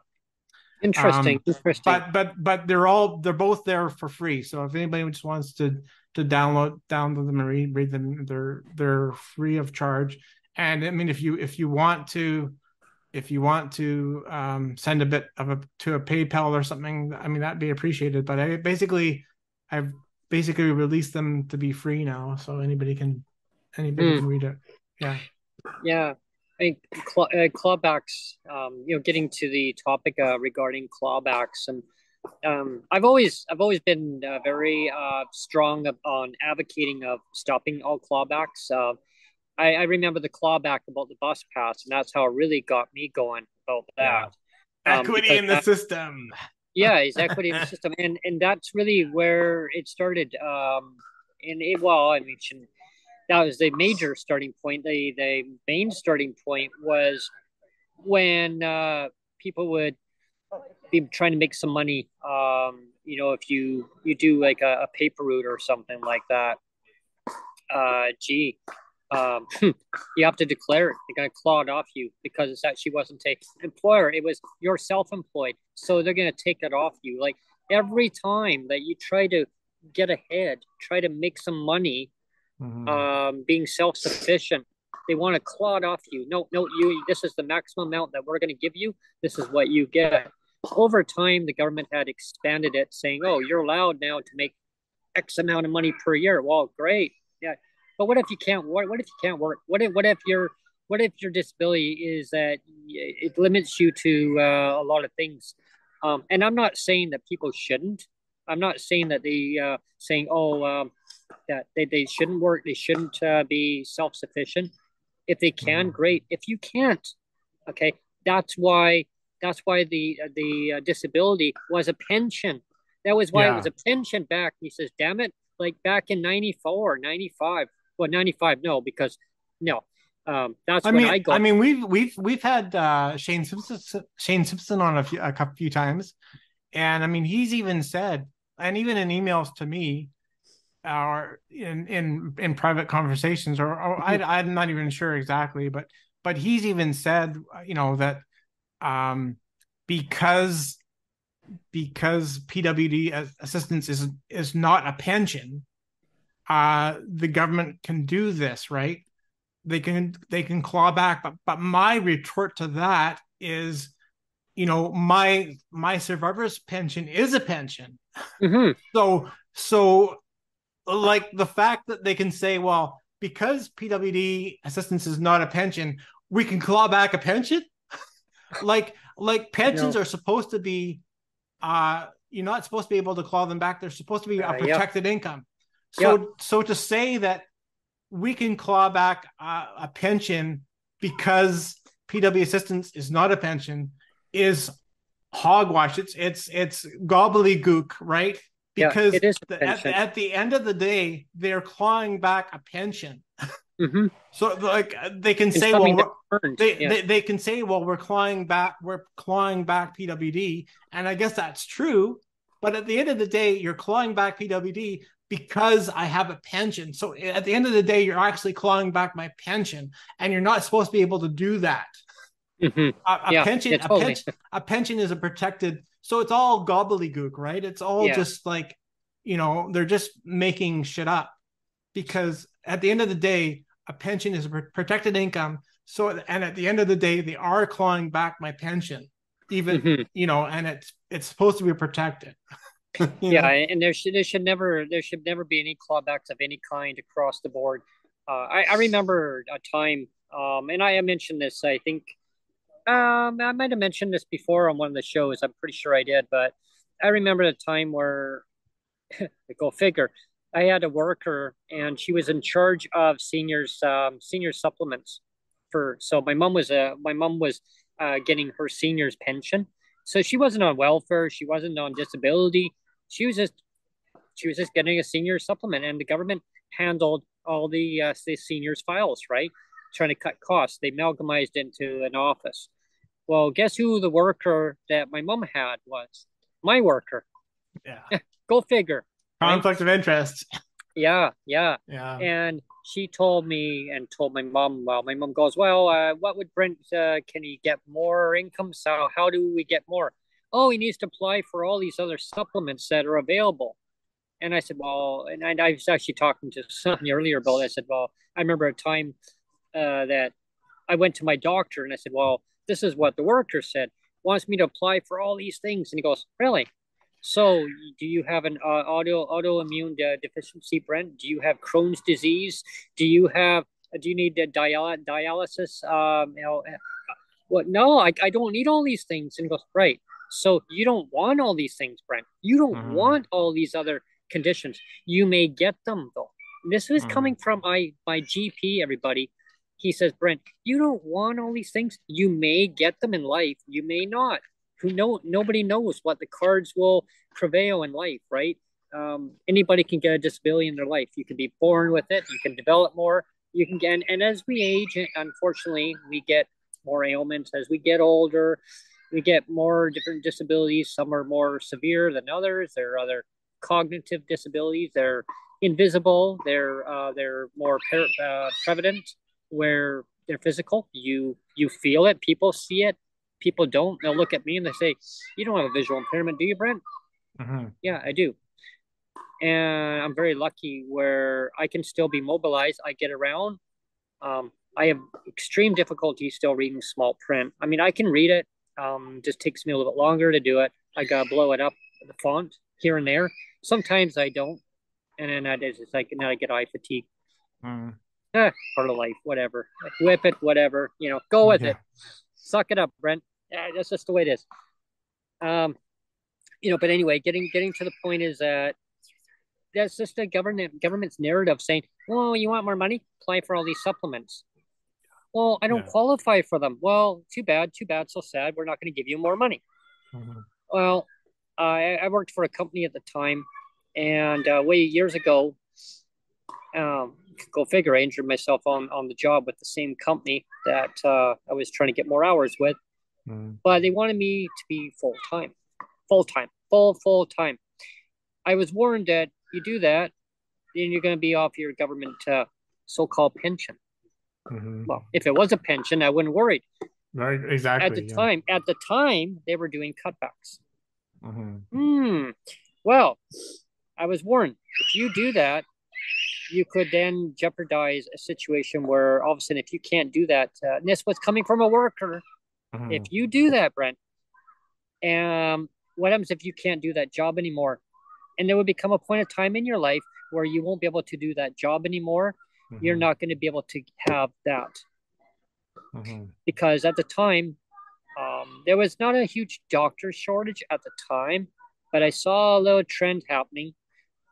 Interesting. But they're both there for free. So if anybody just wants to download them and read them, they're free of charge. And I mean, if you want to send a bit to a PayPal or something, I mean, that'd be appreciated. But I've basically released them to be free now, so anybody can read it. Yeah. I think clawbacks, getting to the topic regarding clawbacks, and I've always been very strong on advocating of stopping all clawbacks. I remember the clawback about the bus pass, and that's how it really got me going about that. Equity in the system. Yeah, it's equity in the system, and that's really where it started. I mentioned that was the major starting point. The main starting point was when people would be trying to make some money. If you do like a paper route or something like that, you have to declare it. They're going to claw it off you because it actually wasn't an employer. It was you're self-employed. So they're going to take it off you. Like every time that you try to get ahead, try to make some money, being self-sufficient, they want to claw it off you. No, this is the maximum amount that we're going to give you. This is what you get. Over time, the government had expanded it, saying, oh, you're allowed now to make X amount of money per year. Well, great. Yeah. But what if you can't work? What if you can't work? What if your disability is that it limits you to a lot of things? And I'm not saying that people shouldn't. I'm not saying that that they shouldn't work. They shouldn't be self-sufficient. If they can, great. If you can't, okay, that's why the disability was a pension. That was why it was a pension back. He says, damn it, like back in 94, 95. Well, 95, no, because no. That's when I got. I mean, we've had Shane Simpson on a few times, and I mean, he's even said, and even in emails to me, or in private conversations, or I'm not even sure exactly, but he's even said, that because PWD assistance is not a pension, the government can do this, right? They can claw back. But my retort to that is, my survivor's pension is a pension. Mm-hmm. So like the fact that they can say, well, because PWD assistance is not a pension, we can claw back a pension. like pensions are supposed to be, you're not supposed to be able to claw them back. They're supposed to be a protected income. So to say that we can claw back a pension because PW assistance is not a pension is hogwash. It's gobbledygook, right? Because it is at the end of the day, they're clawing back a pension. Mm-hmm. So like they can say, well, they can say, well, we're clawing back PWD, and I guess that's true. But at the end of the day, you're clawing back PWD because I have a pension. So at the end of the day, you're actually clawing back my pension, and you're not supposed to be able to do that. Mm-hmm. A pension is a protected. So it's all gobbledygook, right? It's all just like, they're just making shit up, because at the end of the day, a pension is a protected income. So, and at the end of the day, they are clawing back my pension, even, and it's supposed to be protected. And there should never be any clawbacks of any kind across the board. I remember a time, and I mentioned this, I think, I might have mentioned this before on one of the shows. I'm pretty sure I did, but I remember the time where, go figure, I had a worker and she was in charge of senior supplements so my mom was getting her senior's pension. So she wasn't on welfare, she wasn't on disability. She was just getting a senior supplement, and the government handled all the seniors files, right? Trying to cut costs. They amalgamized into an office. Well, guess who the worker that my mom had was? My worker. Yeah. Go figure. Conflict of interest. Yeah. And she told me and told my mom, well, my mom goes, well, what would Brent, can he get more income? So how do we get more? Oh, he needs to apply for all these other supplements that are available. And I said, well, and I was actually talking to somebody earlier about it. I said, well, I remember a time that I went to my doctor and I said, well, this is what the worker said. Wants me to apply for all these things. And he goes, really? So do you have an autoimmune deficiency, Brent? Do you have Crohn's disease? Do you need dialysis? What? No, I don't need all these things. And he goes, right. So you don't want all these things, Brent. You don't want all these other conditions. You may get them though. This is coming from my GP, everybody. He says, Brent, you don't want all these things. You may get them in life. You may not. Nobody knows what the cards will prevail in life, right? Anybody can get a disability in their life. You can be born with it. You can develop more. You can get, and as we age, unfortunately, we get more ailments. As we get older, we get more different disabilities. Some are more severe than others. There are other cognitive disabilities. They're invisible. They're more prevalent, where they're physical. You feel it. People see it. People don't. They'll look at me and they say, you don't have a visual impairment, do you, Brent? Yeah, I do. And I'm very lucky where I can still be mobilized. I get around. I have extreme difficulty still reading small print. I mean, I can read it. Just takes me a little bit longer to do it. I gotta blow it up, the font here and there. Sometimes I don't. And then it's like, now I get eye fatigue. Part of life, whatever. Whip it, whatever. Go with it. Suck it up, Brent. Yeah, that's just the way it is. But anyway, getting to the point is that that's just the government's narrative saying, "Oh, you want more money? Apply for all these supplements." Well, I don't qualify for them. Well, too bad, so sad. We're not going to give you more money. Well, I worked for a company at the time, and way years ago, go figure, I injured myself on the job with the same company that I was trying to get more hours with. But they wanted me to be full time. I was warned that you do that, then you're going to be off your government so-called pension. Well, if it was a pension, I wouldn't worry. Right, exactly. At the time, they were doing cutbacks. Well, I was warned, if you do that, you could then jeopardize a situation where all of a sudden, if you can't do that, and this was coming from a worker, if you do that, Brent, what happens if you can't do that job anymore? And there would become a point of time in your life where you won't be able to do that job anymore. You're not going to be able to have that. Because at the time, there was not a huge doctor shortage at the time, but I saw a little trend happening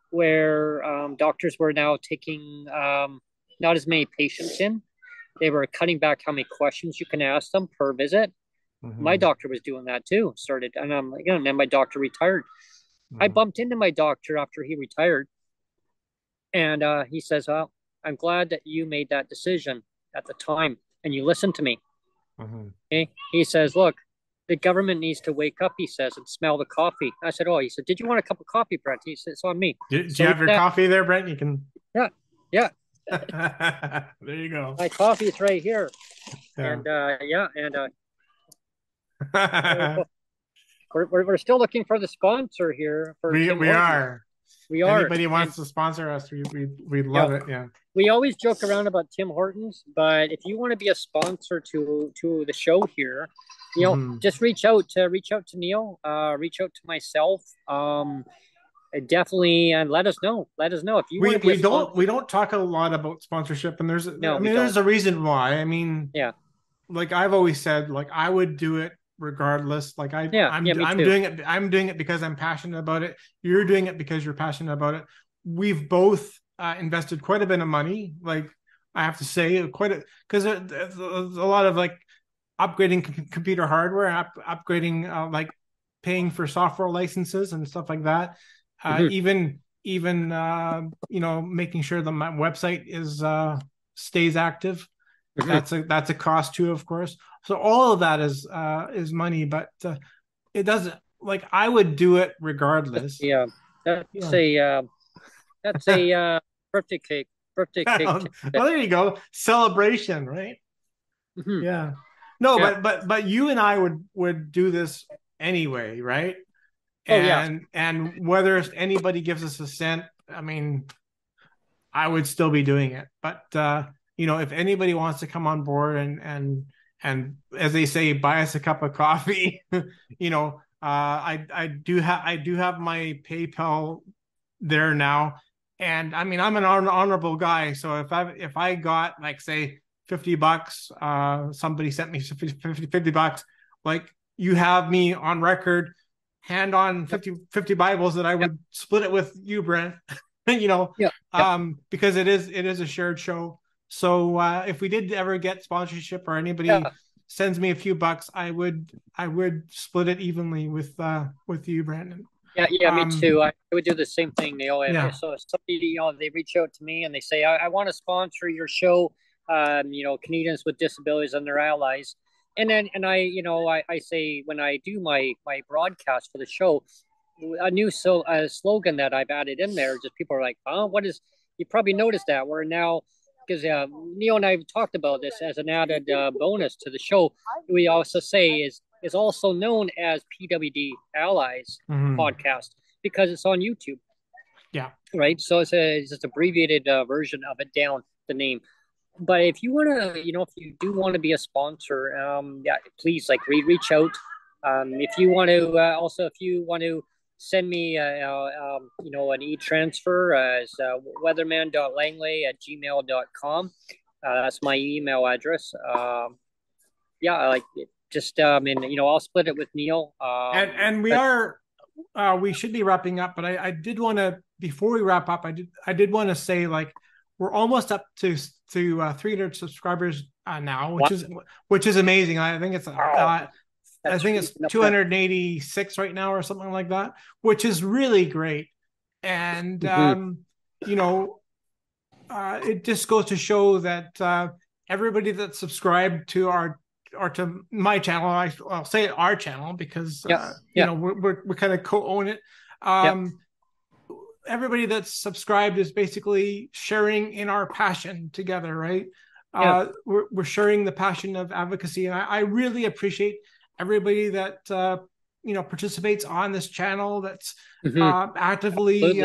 where doctors were now taking not as many patients in. They were cutting back how many questions you can ask them per visit. My doctor was doing that too. And I'm like, and then my doctor retired. I bumped into my doctor after he retired, and he says, "Well, I'm glad that you made that decision at the time and you listened to me." Okay? He says, "Look, the government needs to wake up," he says, "and smell the coffee." I said, "Oh," he said, "Did you want a cup of coffee, Brent?" He said, "It's on me." Do you have your coffee there, Brent? You can. Yeah. There you go. My coffee is right here. We're still looking for the sponsor here. We are. We are. Anybody wants to sponsor us, we'd love it. Yeah. We always joke around about Tim Hortons, but if you want to be a sponsor to the show here, just reach out to Neil, reach out to myself. Definitely, and let us know. Let us know if you want to be we don't talk a lot about sponsorship, and there's a reason why. I mean, like I've always said, like I would do it regardless. Like I'm doing it because I'm passionate about it. You're doing it because you're passionate about it. We've both invested quite a bit of money. Like I have to say, because there's a lot of like upgrading computer hardware, upgrading like paying for software licenses and stuff like that. Even making sure that my website stays active. That's a cost too, of course. So all of that is money, but it doesn't, like I would do it regardless. That's a birthday cake. Well, there you go. Celebration, right? Yeah. No, but you and I would do this anyway, right? And whether anybody gives us a cent, I mean, I would still be doing it. But if anybody wants to come on board and as they say, buy us a cup of coffee, I do have my PayPal there now. And I mean, I'm an honorable guy. So if I got like say $50, somebody sent me $50, like you have me on record, hand on 50 Bibles that I would split it with you, Brent, because it is a shared show. So if we did ever get sponsorship or anybody sends me a few bucks, I would split it evenly with you, Brandon. Me too. I would do the same thing, Neil. So if somebody, they reach out to me and they say, I want to sponsor your show, Canadians with Disabilities and Their Allies. And I say, when I do my broadcast for the show, a new slogan that I've added in there, just people are like, what is, you probably noticed that we're now, because Neil and I have talked about this as an added bonus to the show. We also say is also known as PWD Allies podcast because it's on YouTube. Yeah. Right. So it's just abbreviated version of it down the name. But if you want to, if you do want to be a sponsor, please reach out. If you want to send me, an e-transfer as weatherman.langley@gmail.com. That's my email address. I'll split it with Neil. We should be wrapping up, but I did want to, before we wrap up, I did want to say, like, we're almost up to 300 subscribers now, which is amazing. I think it's I think it's 286 right now or something like that, which is really great. And it just goes to show that everybody that's subscribed to to my channel, I'll say our channel because we kind of co-own it. Everybody that's subscribed is basically sharing in our passion together, right? We're sharing the passion of advocacy, and I really appreciate everybody that participates on this channel, that's Absolutely.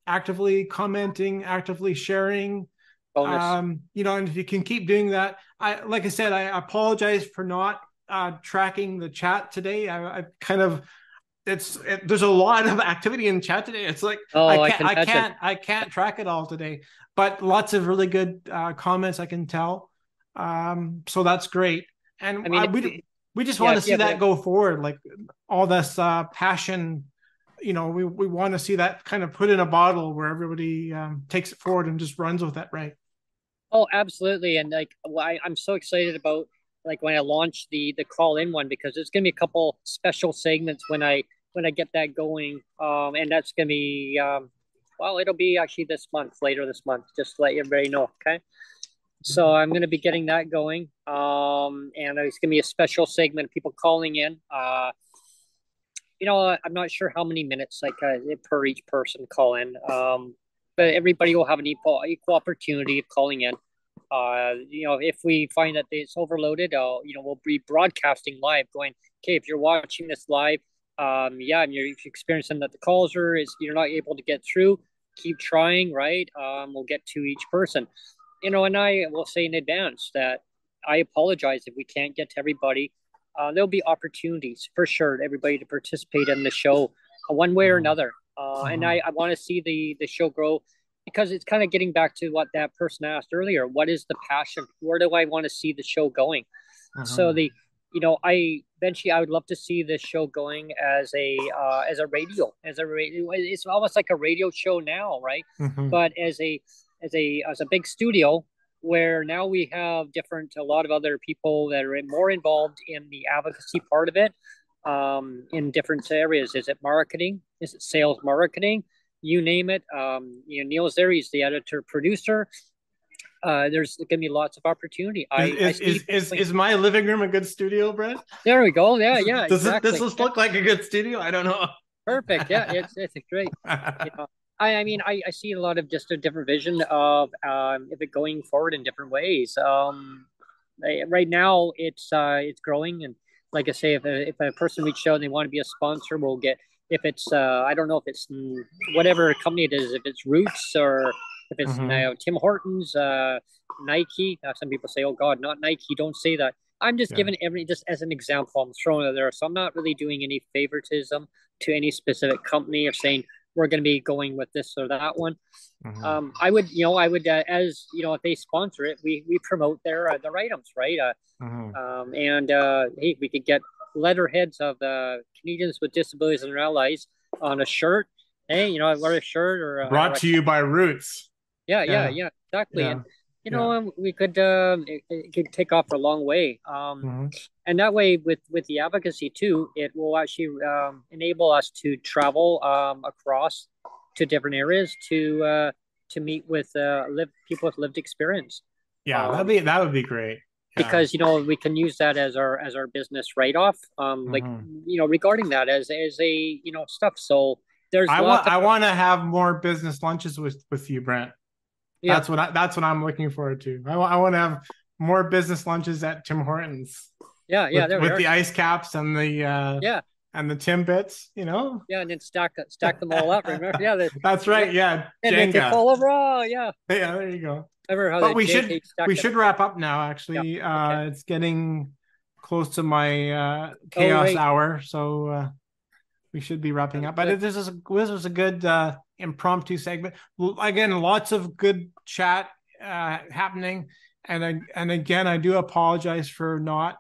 actively commenting, actively sharing. Bonus. And if you can keep doing that, like I said, I apologize for not tracking the chat today. I kind of there's a lot of activity in chat today. It's like I can't track it all today, but lots of really good comments, I can tell. So that's great. And I mean, we just want to see that go forward, like all this passion. We want to see that kind of put in a bottle where everybody takes it forward and just runs with it, right? Oh, absolutely. And like, I'm so excited about like when I launch the call in one, because there's gonna be a couple special segments when I get that going. And that's gonna be well, it'll be actually later this month, just to let everybody know. Okay. So I'm gonna be getting that going. And it's gonna be a special segment of people calling in. I'm not sure how many minutes like per each person call in. But everybody will have an equal opportunity of calling in. If we find that it's overloaded, we'll be broadcasting live, going, okay, if you're watching this live, and you're experiencing that the calls you're not able to get through, keep trying, right? We'll get to each person, and I will say in advance that I apologize if we can't get to everybody. There'll be opportunities for sure, everybody to participate in the show one way or another. And I want to see the show grow, because it's kind of getting back to what that person asked earlier. What is the passion? Where do I want to see the show going? So I would love to see this show going as a radio. It's almost like a radio show now, right? But as a big studio, where now we have a lot of other people that are more involved in the advocacy part of it, in different areas. Is it marketing? Is it sales marketing? You name it. Neil's there. He's the editor producer. There's going to be lots of opportunity. Is my living room a good studio, Brett? There we go. Yeah. Does this look like a good studio? I don't know. Perfect. Yeah, it's great. I mean, I see a lot of just a different vision of if it going forward in different ways. Right now it's growing, and like I say, if a person reached out and they want to be a sponsor, we'll get. If it's I don't know if it's whatever company it is, if it's Roots or if it's Tim Hortons, Nike. Some people say, "Oh God, not Nike! Don't say that." I'm just giving just as an example. I'm throwing it there, so I'm not really doing any favoritism to any specific company or saying we're going to be going with this or that one. I would as if they sponsor it, we promote their items, right? Hey, we could get letterheads of the Canadians with Disabilities and their Allies on a shirt. Hey, I wear a shirt or brought to you by Roots. Yeah, exactly. Yeah. And we could it could take off a long way. And that way with the advocacy too, it will actually enable us to travel across to different areas to meet with people with lived experience. Yeah, that would be great. Yeah. Because we can use that as our business write-off, regarding that as a stuff. So there's I want to have more business lunches with you, Brent. Yeah. That's what I'm looking forward to. I want to have more business lunches at Tim Hortons. Yeah, with the ice caps and the and the Timbits, Yeah, and then stack them all up. Remember? Yeah, that's right. Yeah, and then they fall over. Oh, yeah. Yeah, there you go. But we should wrap up now. Actually, it's getting close to my chaos hour, so we should be wrapping up. But this was a good impromptu segment. Again, lots of good chat happening, and again, I do apologize for not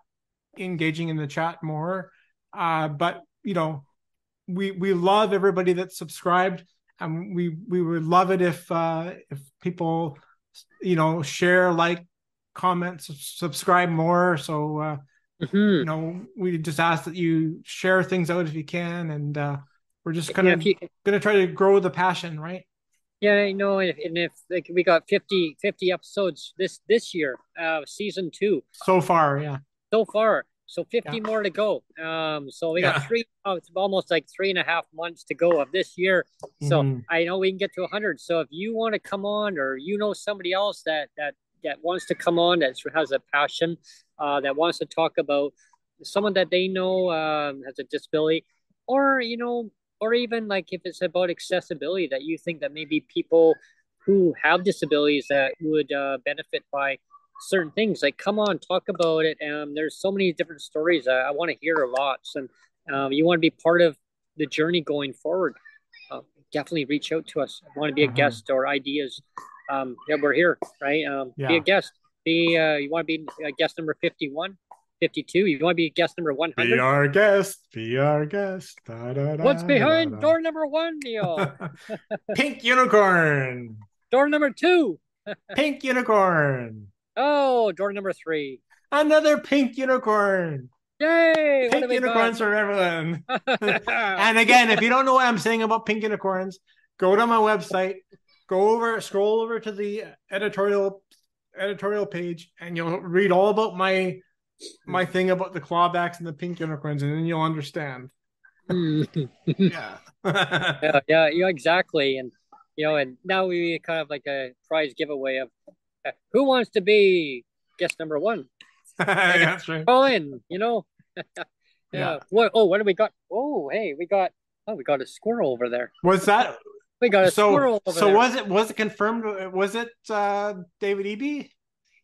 engaging in the chat more. But we love everybody that's subscribed, and we would love it if people share, like, comment, subscribe more. So we just ask that you share things out if you can, and we're just gonna try to grow the passion, right? Yeah, and if like we got 50 episodes this year, season 2 so far. So 50 more to go. So we got it's almost like 3.5 months to go of this year. So I know we can get to 100. So if you want to come on, or somebody else that wants to come on, that has a passion, that wants to talk about someone that they know has a disability, or or even like if it's about accessibility that you think that maybe people who have disabilities that would benefit by certain things. Like, come on, talk about it. There's so many different stories. I want to hear lots, and you want to be part of the journey going forward. Definitely reach out to us. I want to be a guest or ideas. Yeah, we're here, right? Be a guest. You want to be a guest number 51, 52. You want to be guest number 100. Be our guest. Be our guest. Da, da, da, What's behind da, da. door number 1, Neil? Pink unicorn. Door number 2. Pink unicorn. Oh, door number 3. Another pink unicorn. Yay! Pink unicorns for everyone. And again, if you don't know what I'm saying about pink unicorns, go to my website, scroll over to the editorial page, and you'll read all about my thing about the clawbacks and the pink unicorns, and then you'll understand. Yeah, exactly. And and now we kind of like a prize giveaway of who wants to be guest number 1. That's right. Call in, yeah. What do we got? Oh, hey, we got a squirrel over there. Was that? We got a squirrel over there. So was it confirmed? Was it David Eby?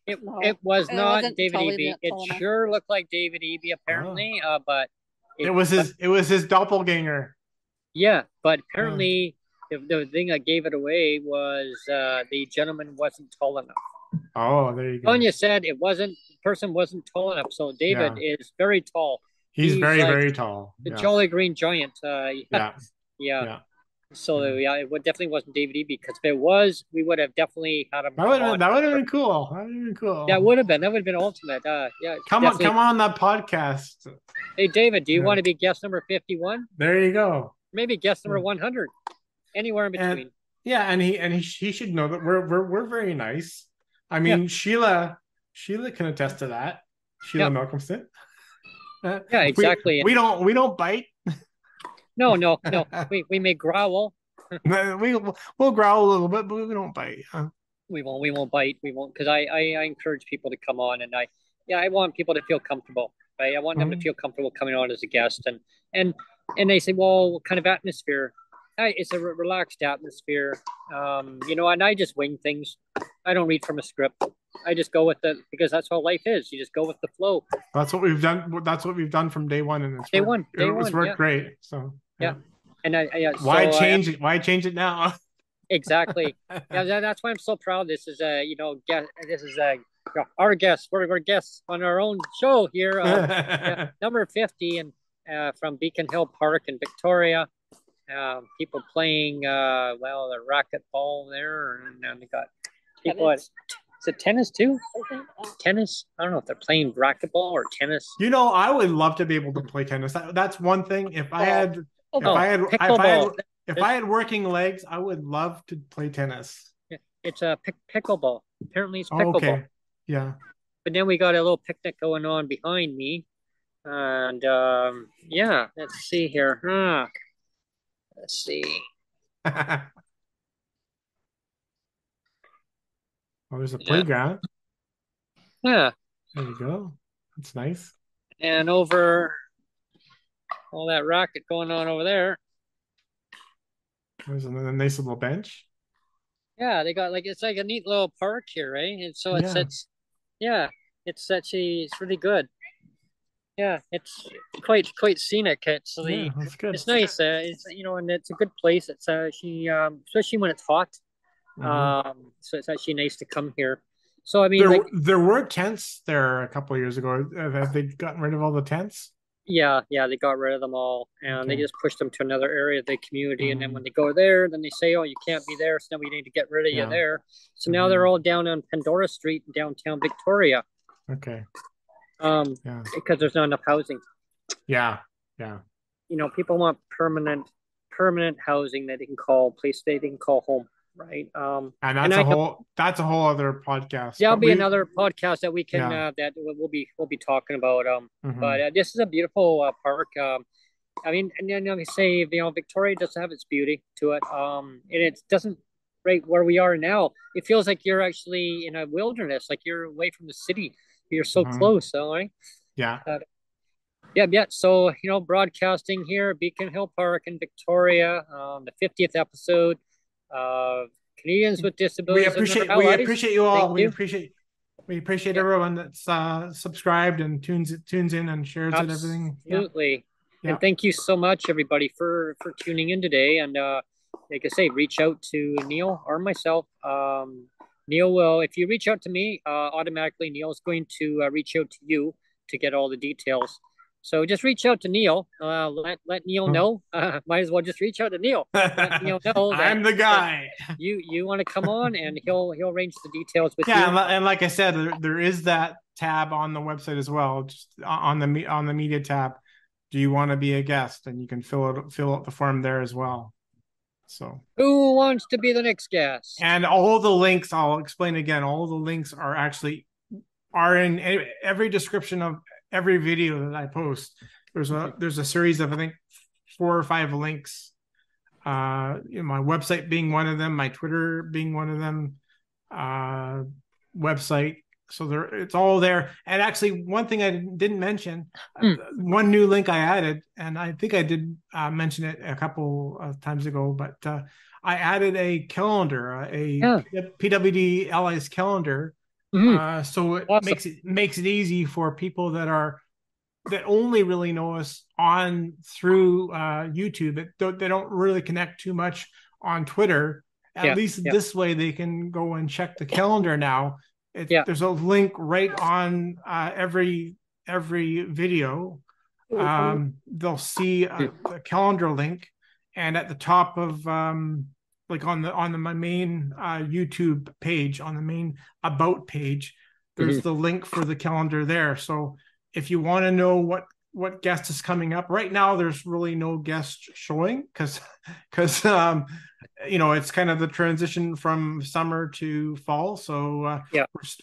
It was not David Eby. It sure looked like David Eby apparently, but it was his doppelganger. Yeah, but apparently the thing that gave it away was the gentleman wasn't tall enough. Oh, there you go. Sonia said the person wasn't tall enough. So David is very tall. He's very, like, very tall. The Jolly Green Giant. Yeah. So it definitely wasn't David Eby, because if it was, we would have definitely had him. That would have been cool. That would have been ultimate. Come on that podcast. Hey David, do you want to be guest number 51? There you go. Maybe guest number 100. Anywhere in between. And he should know that we're very nice. I mean, Sheila can attest to that. Sheila Malcolmson. Yeah, exactly. We don't bite. No. We may growl. We'll growl a little bit, but we don't bite. We won't bite. We won't, because I encourage people to come on, and I want people to feel comfortable. Right? I want them to feel comfortable coming on as a guest, and they say, well, what kind of atmosphere? It's a relaxed atmosphere, and I just wing things. I don't read from a script. I just go with it, because that's how life is. You just go with the flow. That's what we've done. That's what we've done from day one, and it's worked great. So yeah. And why change it? Why change it now? Exactly. Yeah, that's why I'm so proud. This is our guest. We're guests on our own show here, number 50, and from Beacon Hill Park in Victoria. People playing the racquetball there, and they got people at. Is it tennis too? Tennis? I don't know if they're playing racquetball or tennis. I would love to be able to play tennis. That's one thing. If I had working legs, I would love to play tennis. Yeah, it's a pickleball. Apparently, it's pickleball. Okay. Yeah. But then we got a little picnic going on behind me, and let's see here. Let's see. Oh, there's a playground. Yeah. There you go. That's nice. And over all that racket going on over there. There's a nice little bench. Yeah, they got it's like a neat little park here, right? And so it's really good. Yeah, it's quite scenic. It's that's good. It's nice. It's and it's a good place. It's especially when it's hot. So it's actually nice to come here. So I mean, there were tents there a couple of years ago. Have they gotten rid of all the tents? Yeah, they got rid of them all, and they just pushed them to another area of the community. And then when they go there, then they say, "Oh, you can't be there, so now we need to get rid of you there." So now they're all down on Pandora Street in downtown Victoria. Okay. Because there's not enough housing. Yeah. People want permanent housing that they can call home. Right. And that's a whole other podcast. That'll be another podcast that we can that we'll be talking about. But this is a beautiful park. I mean, and then they say Victoria does have its beauty to it. And it doesn't right where we are now. It feels like you're actually in a wilderness, like you're away from the city. You're so close, all right? Yeah. Yeah. So, broadcasting here, Beacon Hill Park in Victoria, the 50th episode of Canadians with We Disabilities and Their appreciate we Allies. appreciate you Thank all. you. We appreciate Yeah, everyone that's subscribed and tunes in and shares it, everything. Yeah. absolutely. Yeah. And thank you so much, everybody, for tuning in today. And like I say, reach out to Neil or myself. Neil will, if you reach out to me, automatically Neil's going to reach out to you to get all the details. So just reach out to Neil. Let Neil know. Might as well just reach out to Neil. Let Neil know I'm the that guy. you want to come on, and he'll arrange the details with Yeah, you. and like I said, there is that tab on the website as well, just on the media tab. Do you want to be a guest? And you can fill out the form there as well. So, Who wants to be the next guest? and all the links, I'll explain again. All the links are in every description of every video that I post. There's a series of, I think, 4 or 5 links. My website being one of them, my Twitter being one of them, website. So it's all there. And actually, one thing I didn't mention, one new link I added, and I think I did mention it a couple of times ago, but I added a calendar, PWD Allies calendar. So it Awesome. makes it easy for people that only really know us through YouTube. They don't really connect too much on Twitter. At least this way, they can go and check the calendar now. There's a link right on every video. They'll see a calendar link, and at the top of like on my main YouTube page, on the main about page, there's the link for the calendar there. So if you want to know what guest is coming up right now, there's really no guest showing because it's kind of the transition from summer to fall. So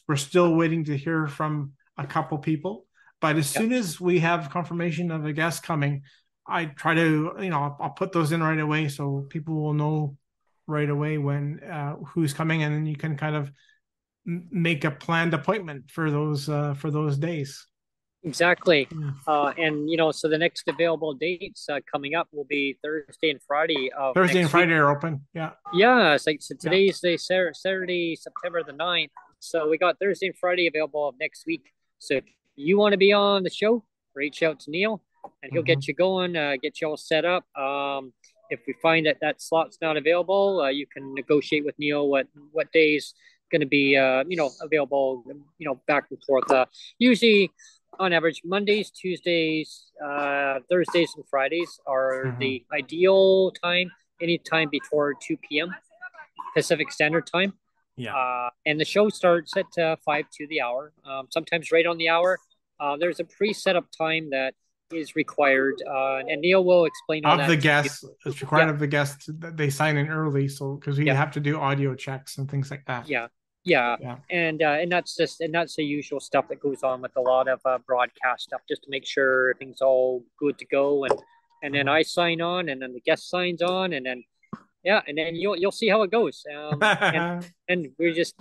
we're still waiting to hear from a couple people. But as soon as we have confirmation of a guest coming, I try to, I'll put those in right away so people will know right away when who's coming, and then you can kind of make a planned appointment for those days. Exactly. And so the next available dates coming up will be Thursday and Friday of Thursday and Friday week. are open. Yeah. Yeah. It's like, so today's Saturday, September the 9th. So we got Thursday and Friday available of next week. So if you want to be on the show, reach out to Neil and he'll get you going, get you all set up. If we find that slot's not available, you can negotiate with Neil what days going to be available, back and forth. Usually on average, Mondays, Tuesdays, Thursdays, and Fridays are the ideal time. Anytime before 2 p.m. Pacific Standard Time. Yeah. And the show starts at 5 to the hour. Sometimes right on the hour. There's a pre-set up time that is required, and Neil will explain all that. The guests, it's required of the guests that they sign in early, so because we have to do audio checks and things like that. Yeah. And that's the usual stuff that goes on with a lot of broadcast stuff, just to make sure everything's all good to go. And then I sign on, and then the guest signs on, and then you'll see how it goes. And we just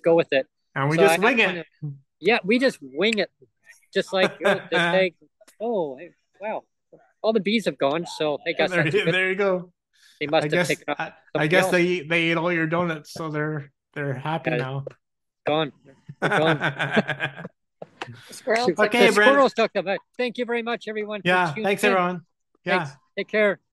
go with it. And we just wing it. We just wing it, just like oh wow, all the bees have gone. So I guess there you go. They must have taken up. I guess they ate all your donuts, so they're happy now. Gone. They're gone. Squirrels. Okay, Brent. Squirrels talked about. Thank you very much, everyone. Yeah, thanks everyone. Yeah. Thanks. Take care.